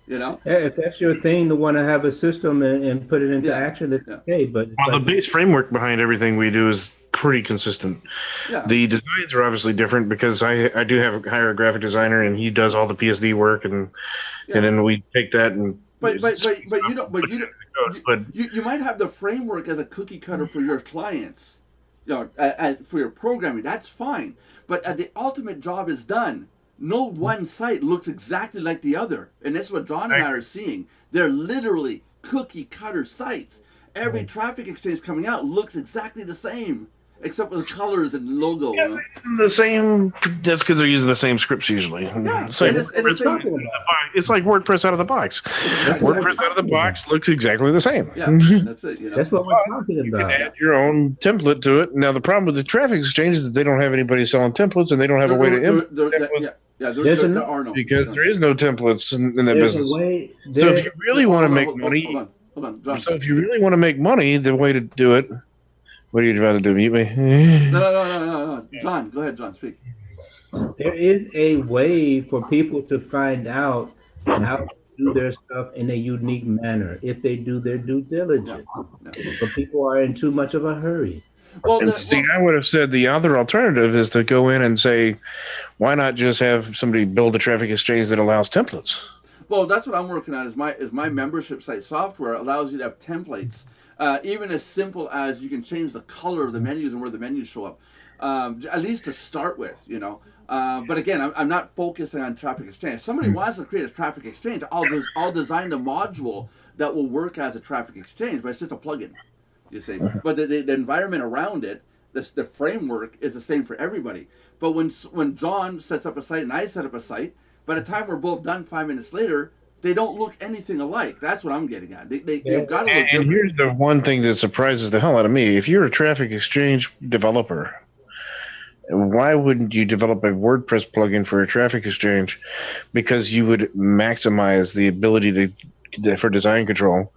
You know. Yeah, if that's your thing to want to have a system and put it into action, it's okay. But the base framework behind everything we do is pretty consistent. Yeah. The designs are obviously different because I do hire a graphic designer and he does all the PSD work and then we take that and. But you might have the framework as a cookie cutter for your clients, you know, for your programming. That's fine. But the ultimate job is done. No one site looks exactly like the other. And that's what John and I are seeing. They're literally cookie cutter sites. Every traffic exchange coming out looks exactly the same, except with the colors and logo. Yeah, you know? The same. That's because they're using the same scripts usually. Yeah, it's like WordPress out of the box. Exactly. WordPress out of the box looks exactly the same. Yeah, that's it. You know? That's what we're talking about. You can add your own template to it. Now the problem with the traffic exchange is that they don't have anybody selling templates and they don't have a way to implement. There are no. Because there is no templates in that business. So if you really want to make money, Hold on, John. So if you really want to make money, the way to do it. What are you about to do? Mute me? No. John, go ahead, John. Speak. There is a way for people to find out how to do their stuff in a unique manner if they do their due diligence. Yeah. But people are in too much of a hurry. Well, And see, I would have said the other alternative is to go in and say, why not just have somebody build a traffic exchange that allows templates? well, that's what I'm working on. Is my membership site software allows you to have templates, even as simple as you can change the color of the menus and where the menus show up. At least to start with, you know. But again, I'm not focusing on traffic exchange. If somebody wants to create a traffic exchange, I'll design the module that will work as a traffic exchange, but it's just a plugin, you see. But the environment around it, the framework is the same for everybody. But when John sets up a site and I set up a site, by the time we're both done 5 minutes later, they don't look anything alike. That's what I'm getting at. They've got to look And different. here's the one thing that surprises the hell out of me. If you're a traffic exchange developer, why wouldn't you develop a WordPress plugin for a traffic exchange? Because you would maximize the ability for design control.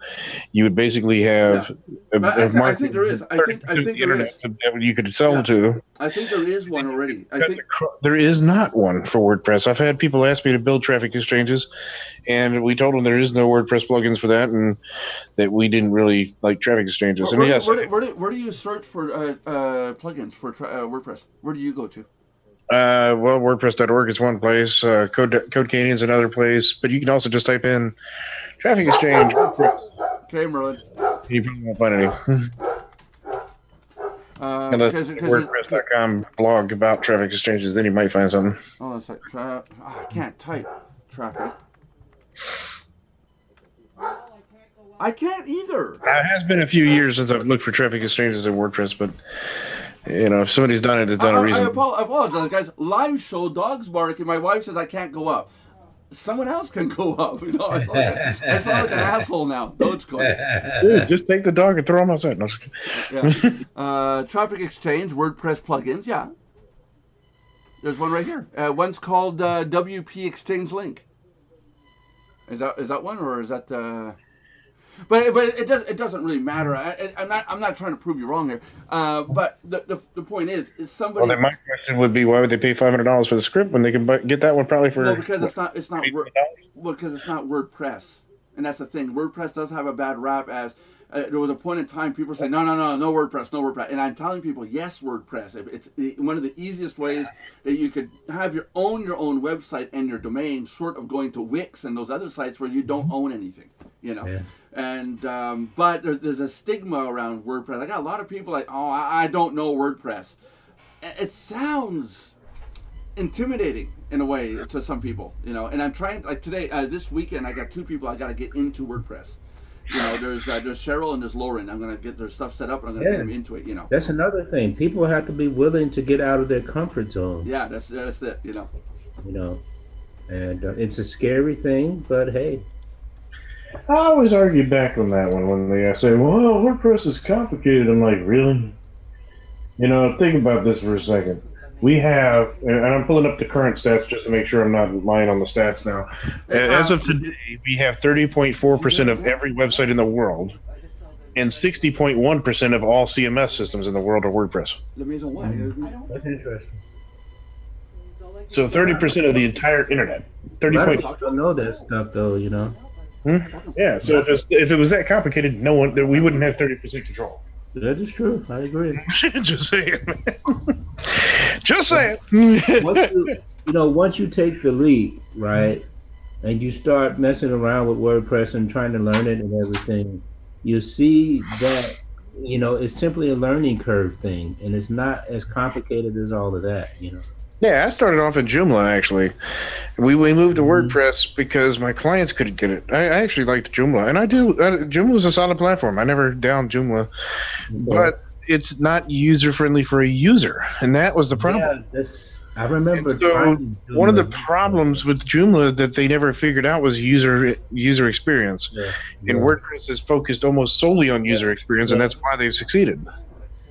You would basically have I think there is. I think there is. that you could sell to. I think there is one already. I think There is not one for WordPress. I've had people ask me to build traffic exchanges, and we told them there is no WordPress plugins for that, and that we didn't really like traffic exchanges. Where do you search for plugins for WordPress? Where do you go to? Well, WordPress.org is one place. Codecademy is another place. But you can also just type in traffic exchange. Okay, Merlin. You probably won't find any. Unless it's a WordPress.com blog about traffic exchanges, then you might find something. Hold on a sec. I can't type traffic. I can't either. It has been a few years since I've looked for traffic exchanges in WordPress, but if somebody's done it, it's done a reason. I apologize, guys. Live show, dogs barking. My wife says I can't go up. Someone else can go up. I sound like an asshole now. Dogecoin. Dude, just take the dog and throw him outside. No, Yeah. Traffic exchange, WordPress plugins. Yeah. There's one right here. One's called WP Exchange Link. Is that one, or is that? But it doesn't really matter. I'm not trying to prove you wrong here. But the point is somebody. Well, then my question would be, why would they pay $500 for the script when they can get that one probably for? Well, because it's not because it's not WordPress, and that's the thing. WordPress does have a bad rap. As there was a point in time, people say, no WordPress, and I'm telling people, yes, WordPress. It's one of the easiest ways that you could have your own website and your domain, short of going to Wix and those other sites where you don't own anything. Yeah. And but there's a stigma around WordPress. I got a lot of people like, oh, I don't know WordPress. It sounds intimidating in a way to some people, And I'm trying, like today, this weekend, I got 2 people I got to get into WordPress. There's Cheryl and there's Lauren. I'm gonna get their stuff set up and I'm gonna get them into it. That's another thing. People have to be willing to get out of their comfort zone. Yeah, that's it. And it's a scary thing, but hey. I always argue back on that one when they say, well, WordPress is complicated. I'm like, really? Think about this for a second. We have, and I'm pulling up the current stats just to make sure I'm not lying on the stats now. As of today, we have 30.4% of every website in the world, and 60.1% of all CMS systems in the world are WordPress. That's interesting. So 30% of the entire internet. 30. People know that stuff, though, Yeah. So if it was that complicated, we wouldn't have 30% control. That is true. I agree. Just saying, man. Just saying. Once you take the leap, right, and you start messing around with WordPress and trying to learn it and everything, you see that, it's simply a learning curve thing, and it's not as complicated as all of that, Yeah, I started off at Joomla, actually. We moved to WordPress because my clients couldn't get it. I actually liked Joomla, and I do. Joomla is a solid platform. I never downed Joomla, but it's not user-friendly for a user, and that was the problem. Yeah, I remember. So one of the problems with Joomla that they never figured out was user experience. Yeah. And WordPress is focused almost solely on user experience, and that's why they've succeeded.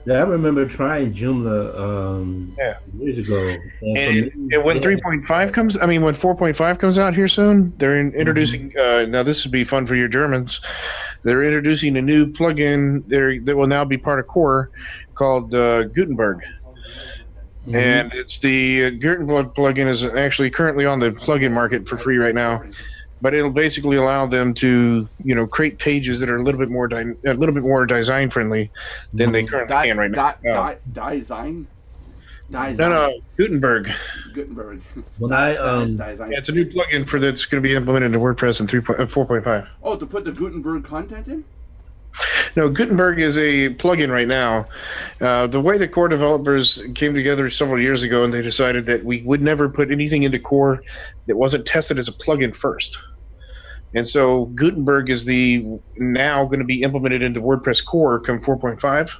Yeah, I remember trying Joomla years ago. And when 3.5 comes, when 4.5 comes out here soon, they're introducing. Now this would be fun for your Germans. they're introducing a new plugin there that will now be part of Core called Gutenberg. And it's the Gutenberg plugin is actually currently on the plugin market for free right now, but it'll basically allow them to create pages that are a little bit more design friendly than they currently can right now. Design. No, Gutenberg. When It's a new plugin that's going to be implemented into WordPress in 4.5. Oh, to put the Gutenberg content in? No, Gutenberg is a plugin right now. The way the Core developers came together several years ago, and they decided that we would never put anything into Core that wasn't tested as a plugin first. And so Gutenberg is now going to be implemented into WordPress Core come 4.5.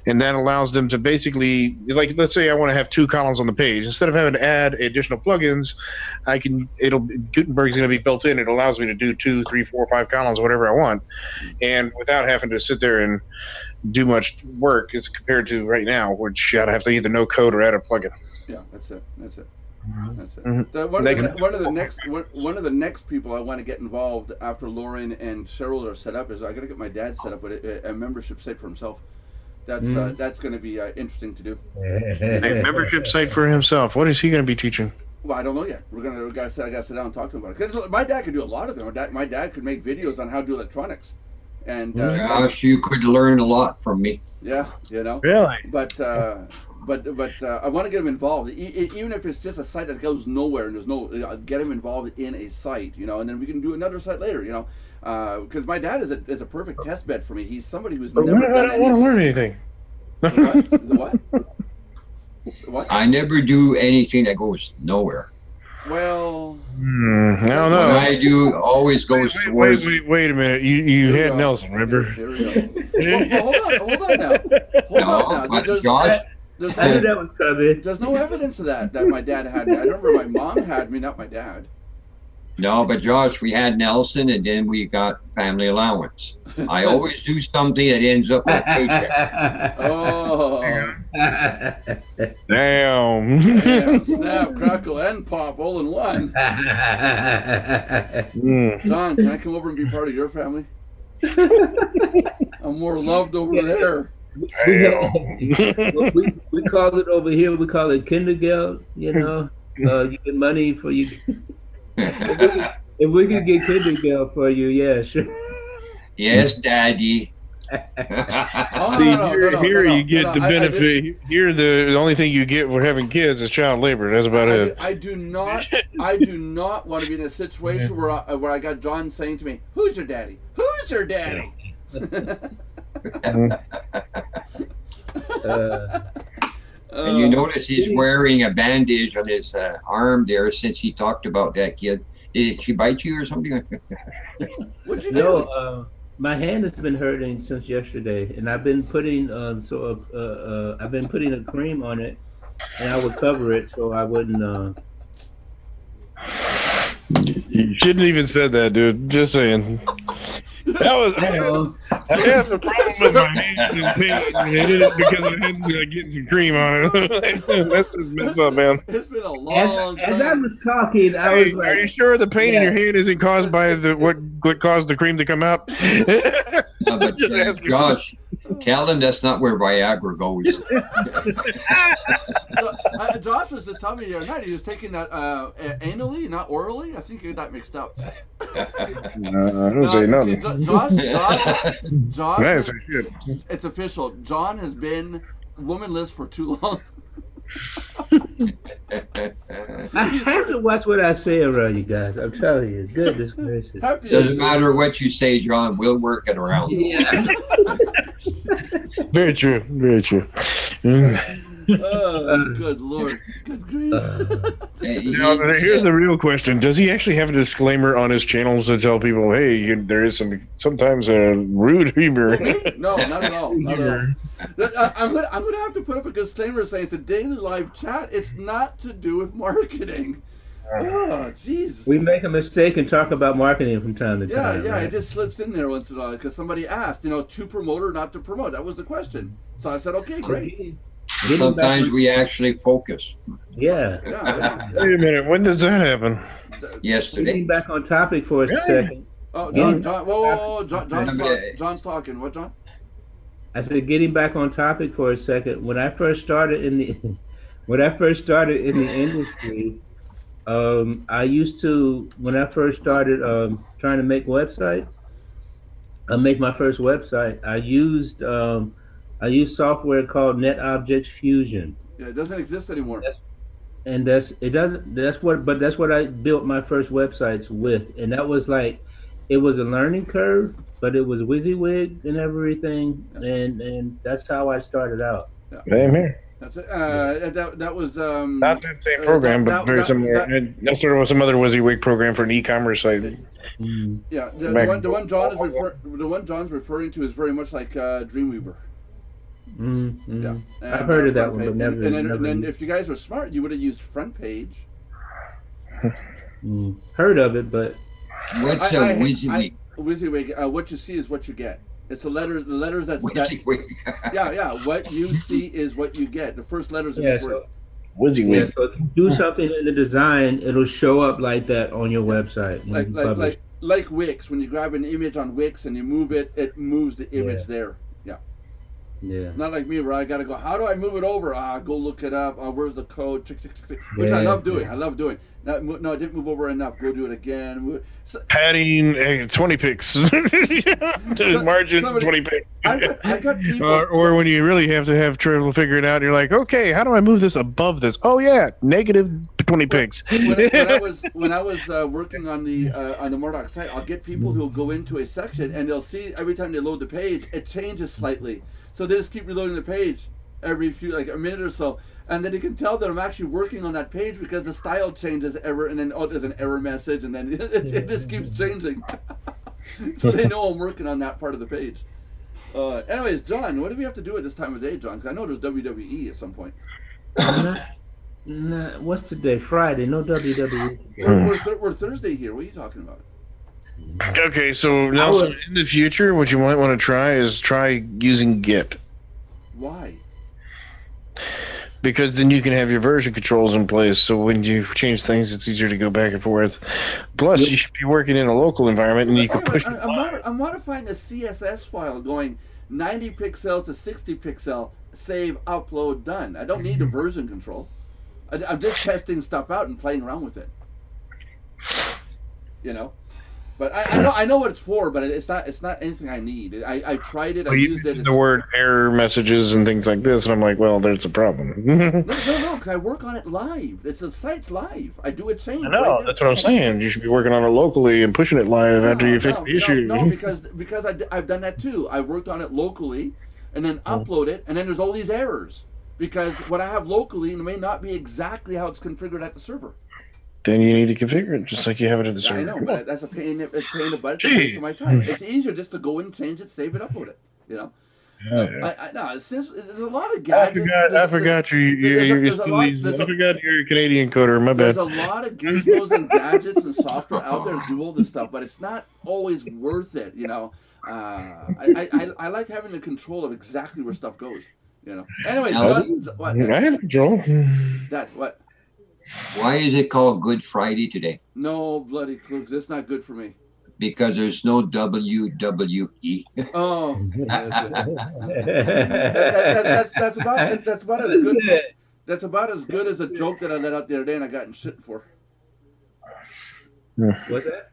And that allows them to basically, like, let's say I want to have 2 columns on the page. Instead of having to add additional plugins, Gutenberg is going to be built in. It allows me to do 2, 3, 4, 5 columns, whatever I want, and without having to sit there and do much work as compared to right now, which I'd have to either no code or add a plugin. Yeah, that's it. Mm-hmm. One of the next people I want to get involved after Lauren and Cheryl are set up is I got to get my dad set up with a membership site for himself. That's going to be interesting to do. A membership site for himself. What is he going to be teaching? Well, I don't know yet. I got to sit down and talk to him about it. 'Cause my dad could do a lot of them. My dad could make videos on how to do electronics. And gosh, you could learn a lot from me. Yeah, Really? But I want to get him involved, even if it's just a site that goes nowhere and there's get him involved in a site, and then we can do another site later, because my dad is a perfect test bed for me. He's somebody who's never done I don't want to learn anything. What? I never do anything that goes nowhere. Well, I don't know. What I do always goes towards. Wait a minute. You had Nelson, remember? Here we go. Hold on now. Josh, I knew that was coming. There's no evidence of that my dad had me. I remember my mom had me, not my dad. No, but Josh, we had Nelson, and then we got family allowance. I always do something that ends up with a paycheck. Oh. Damn. Snap, crackle, and pop all in one. John, can I come over and be part of your family? I'm more loved over there. We call it over here, we call it Kindergeld, you get money for you. If we could get Kindergeld for you, yeah, sure. Yes, Daddy. Here you get the benefit. Here, the only thing you get for having kids is child labor. That's about it. I do not want to be in a situation where I got John saying to me, "Who's your daddy? Who's your daddy?" And you notice he's wearing a bandage on his arm there since he talked about that kid. Did she bite you or something? What'd you do? No, my hand has been hurting since yesterday, and I've been putting a cream on it, and I would cover it so I wouldn't. You shouldn't even said that, dude. Just saying. That was. I have a problem with my hands and pain because I had getting some cream on it. That's just messed up, man. It's been a long time. As I was talking, I was like, "Are you sure the pain in your hand isn't caused by what caused the cream to come out?" No, but Josh, tell him that's not where Viagra goes. Josh was just telling me the other night he was taking that anally, not orally. I think you got that mixed up. I don't say nothing. Josh, Nice. It's official. John has been womanless for too long. I have to watch what I say around you guys. I'm telling you, goodness gracious. Doesn't matter what you say, John. We'll work it around. Yeah. Very true. Very true. Oh, good Lord. Good grief. Now, here's the real question. Does he actually have a disclaimer on his channels to tell people, hey, there is sometimes a rude humor? No, not at all. Not at all. I'm gonna have to put up a disclaimer saying it's a daily live chat. It's not to do with marketing. Oh, jeez. We make a mistake and talk about marketing from time to time. Yeah, right? it just slips in there once in a while because somebody asked, to promote or not to promote. That was the question. So I said, okay, great. Sometimes we actually focus. Yeah. Yeah. Wait a minute. When does that happen? Yesterday. Getting back on topic for a second. Oh, Getting John, whoa, John's talking. What, John? I said, getting back on topic for a second. When I first started in the when I first started in the industry, I used to when I first started trying to make websites. I make my first website. I used software called NetObjects Fusion. Yeah, it doesn't exist anymore. And that's what I built my first websites with, and that was like, it was a learning curve, but it was WYSIWYG and everything, and that's how I started out. Same here. That's it. That was Not that same program, but very similar. I started with some other WYSIWYG program for an e-commerce site. Yeah, the one John's referring to is very much like Dreamweaver. Yeah, I've heard of that one, but never. And then if you guys were smart, you would have used Front Page. Heard of it, but What's a WYSIWYG? WYSIWYG. What you see is what you get. It's the letters that. Yeah. What you see is what you get. The first letters of each word. WYSIWYG. Yeah, so if you do something in the design, it'll show up like that on your website. Like Wix. When you grab an image on Wix and you move it, it moves the image there. Yeah. Not like me where I gotta go, how do I move it over? Go look it up. Where's the code? Which I love doing. No, I didn't move over enough. Go do it again. Padding 20 pixels. Margin 20 pixels. I got people. Or when you really have to have trouble figuring out, you're like, okay, how do I move this above this? Oh yeah, negative 20 pics. When I was working on the Murdoch site, I'll get people who'll go into a section and they'll see every time they load the page, it changes slightly. So they just keep reloading the page every few, like a minute or so, and then you can tell that I'm actually working on that page because the style changes and then there's an error message, and then it just keeps changing. So they know I'm working on that part of the page. Anyways, John, what do we have to do at this time of day, John? Because I know there's WWE at some point. What's today? Friday. No WWE. We're Thursday here. What are you talking about? Okay, so Nelson, in the future, what you might want to try is using Git. Why? Because then you can have your version controls in place, so when you change things, it's easier to go back and forth. Plus, you should be working in a local environment, and you can push. I'm modifying a CSS file going 90 pixel to 60 pixel, save, upload, done. I don't need a version control. I'm just testing stuff out and playing around with it. You know. But I know what it's for, but it's not anything I need. I tried it. I used it. The word error messages and things like this, and I'm like, well, there's a problem. No, because I work on it live. The site's live. I do a change. I know. That's what I'm saying. You should be working on it locally and pushing it live after you fix the issue. No, because I've done that too. I worked on it locally, and then upload it, and then there's all these errors because what I have locally may not be exactly how it's configured at the server. Then you need to configure it just like you have it at the server. I know, but that's a pain in the butt. It's a waste of my time. It's easier just to go in, change it, save it, upload it. You know. Since there's a lot of gadgets. I forgot you're a Canadian coder. My bad. There's a lot of gizmos and gadgets and software out there to do all this stuff, but it's not always worth it. You know. I like having the control of exactly where stuff goes. You know. Anyway, what? I have control. That what? Why is it called Good Friday today? No bloody clues. That's not good for me. Because there's no WWE. Oh, that's about as good. That's about as good as a joke that I let out the other day and I got in shit for. What's that?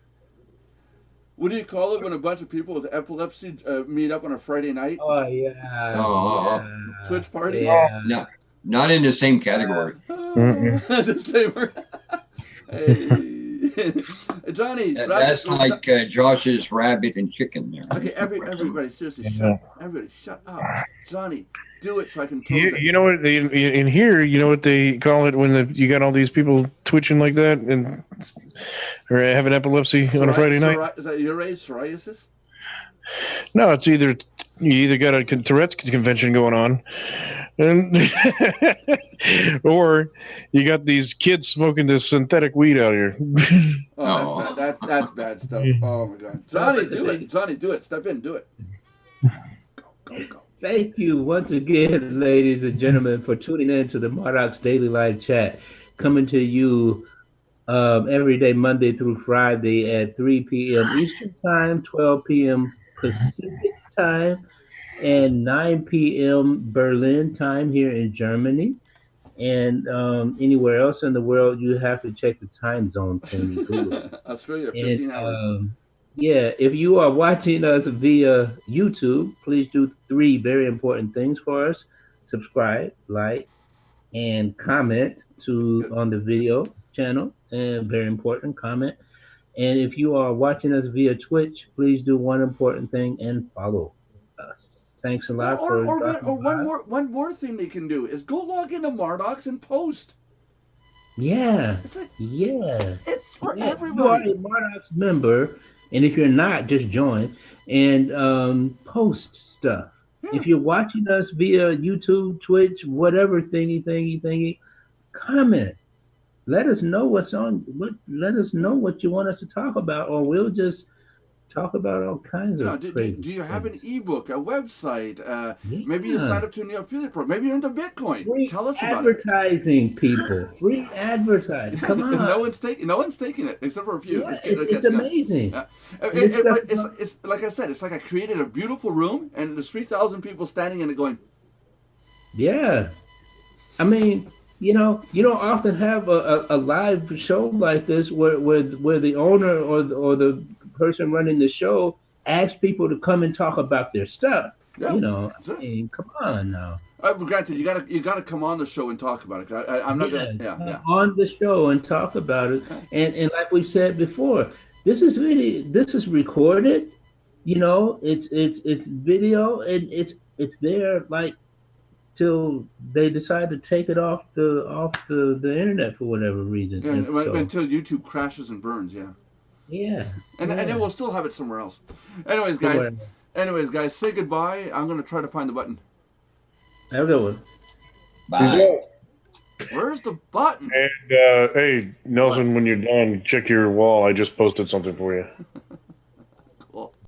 What do you call it when a bunch of people with epilepsy meet up on a Friday night? Oh yeah. Twitch party. Yeah. No. Not in the same category. Disclaimer. Hey, Johnny. That's like Josh's rabbit and chicken there. Okay, everybody, seriously, shut up. Johnny, do it so I can close it. You know what? In here, you know what they call it when you got all these people twitching like that and or having epilepsy on a Friday night? Is that your age, psoriasis? No, it's you either got a Tourette's convention going on, and or you got these kids smoking this synthetic weed out here. Oh, that's bad stuff. Oh my God, Johnny, do it. Johnny, do it. Step in, do it. Go. Thank you once again, ladies and gentlemen, for tuning in to the Murdoch's Daily Live Chat, coming to you every day, Monday through Friday at 3 p.m. Eastern Time, 12 p.m. Pacific Time, and 9 p.m. Berlin time here in Germany. And anywhere else in the world, you have to check the time zone thing. You Google it. Australia, And 15 hours. yeah, if you are watching us via YouTube, please do three very important things for us: subscribe, like, and comment to on the video channel. And very important, comment. And if you are watching us via Twitch, please do one important thing and follow us. Thanks a lot for dropping by. One more thing they can do is go log into Mardox and post. Yeah, It's like, yeah. it's for Yeah, you are everybody. a Mardox member, and if you're not, just join and post stuff. Yeah. If you're watching us via YouTube, Twitch, whatever thingy, comment. Let us know what's on. Let us know what you want us to talk about, or we'll just talk about all kinds You know, of crazy. do you have an ebook, a website? Maybe you Yeah. signed up to a new affiliate program. Maybe you're into Bitcoin. Free Tell us about it. advertising, people. Free advertising. Come on. No one's taking it except for a few. Yeah, it's amazing. Yeah. It's It's like I said. It's like I created a beautiful room, and there's 3,000 people standing in it going. Yeah. I mean, you don't often have a live show like this where the owner or the person running the show asks people to come and talk about their stuff. Yeah, I mean, come on now. Granted, you gotta come on the show and talk about it. I'm not gonna. Yeah. On the show and talk about it, and like we said before, this is recorded. It's video, and it's there like till they decide to take it off the internet for whatever reason. Until YouTube crashes and burns. Yeah. Yeah. And then we'll still have it somewhere else. Anyways, guys, say goodbye. I'm gonna try to find the button. Have a good one. Bye. Where's the button? And hey, Nelson, when you're done, check your wall. I just posted something for you.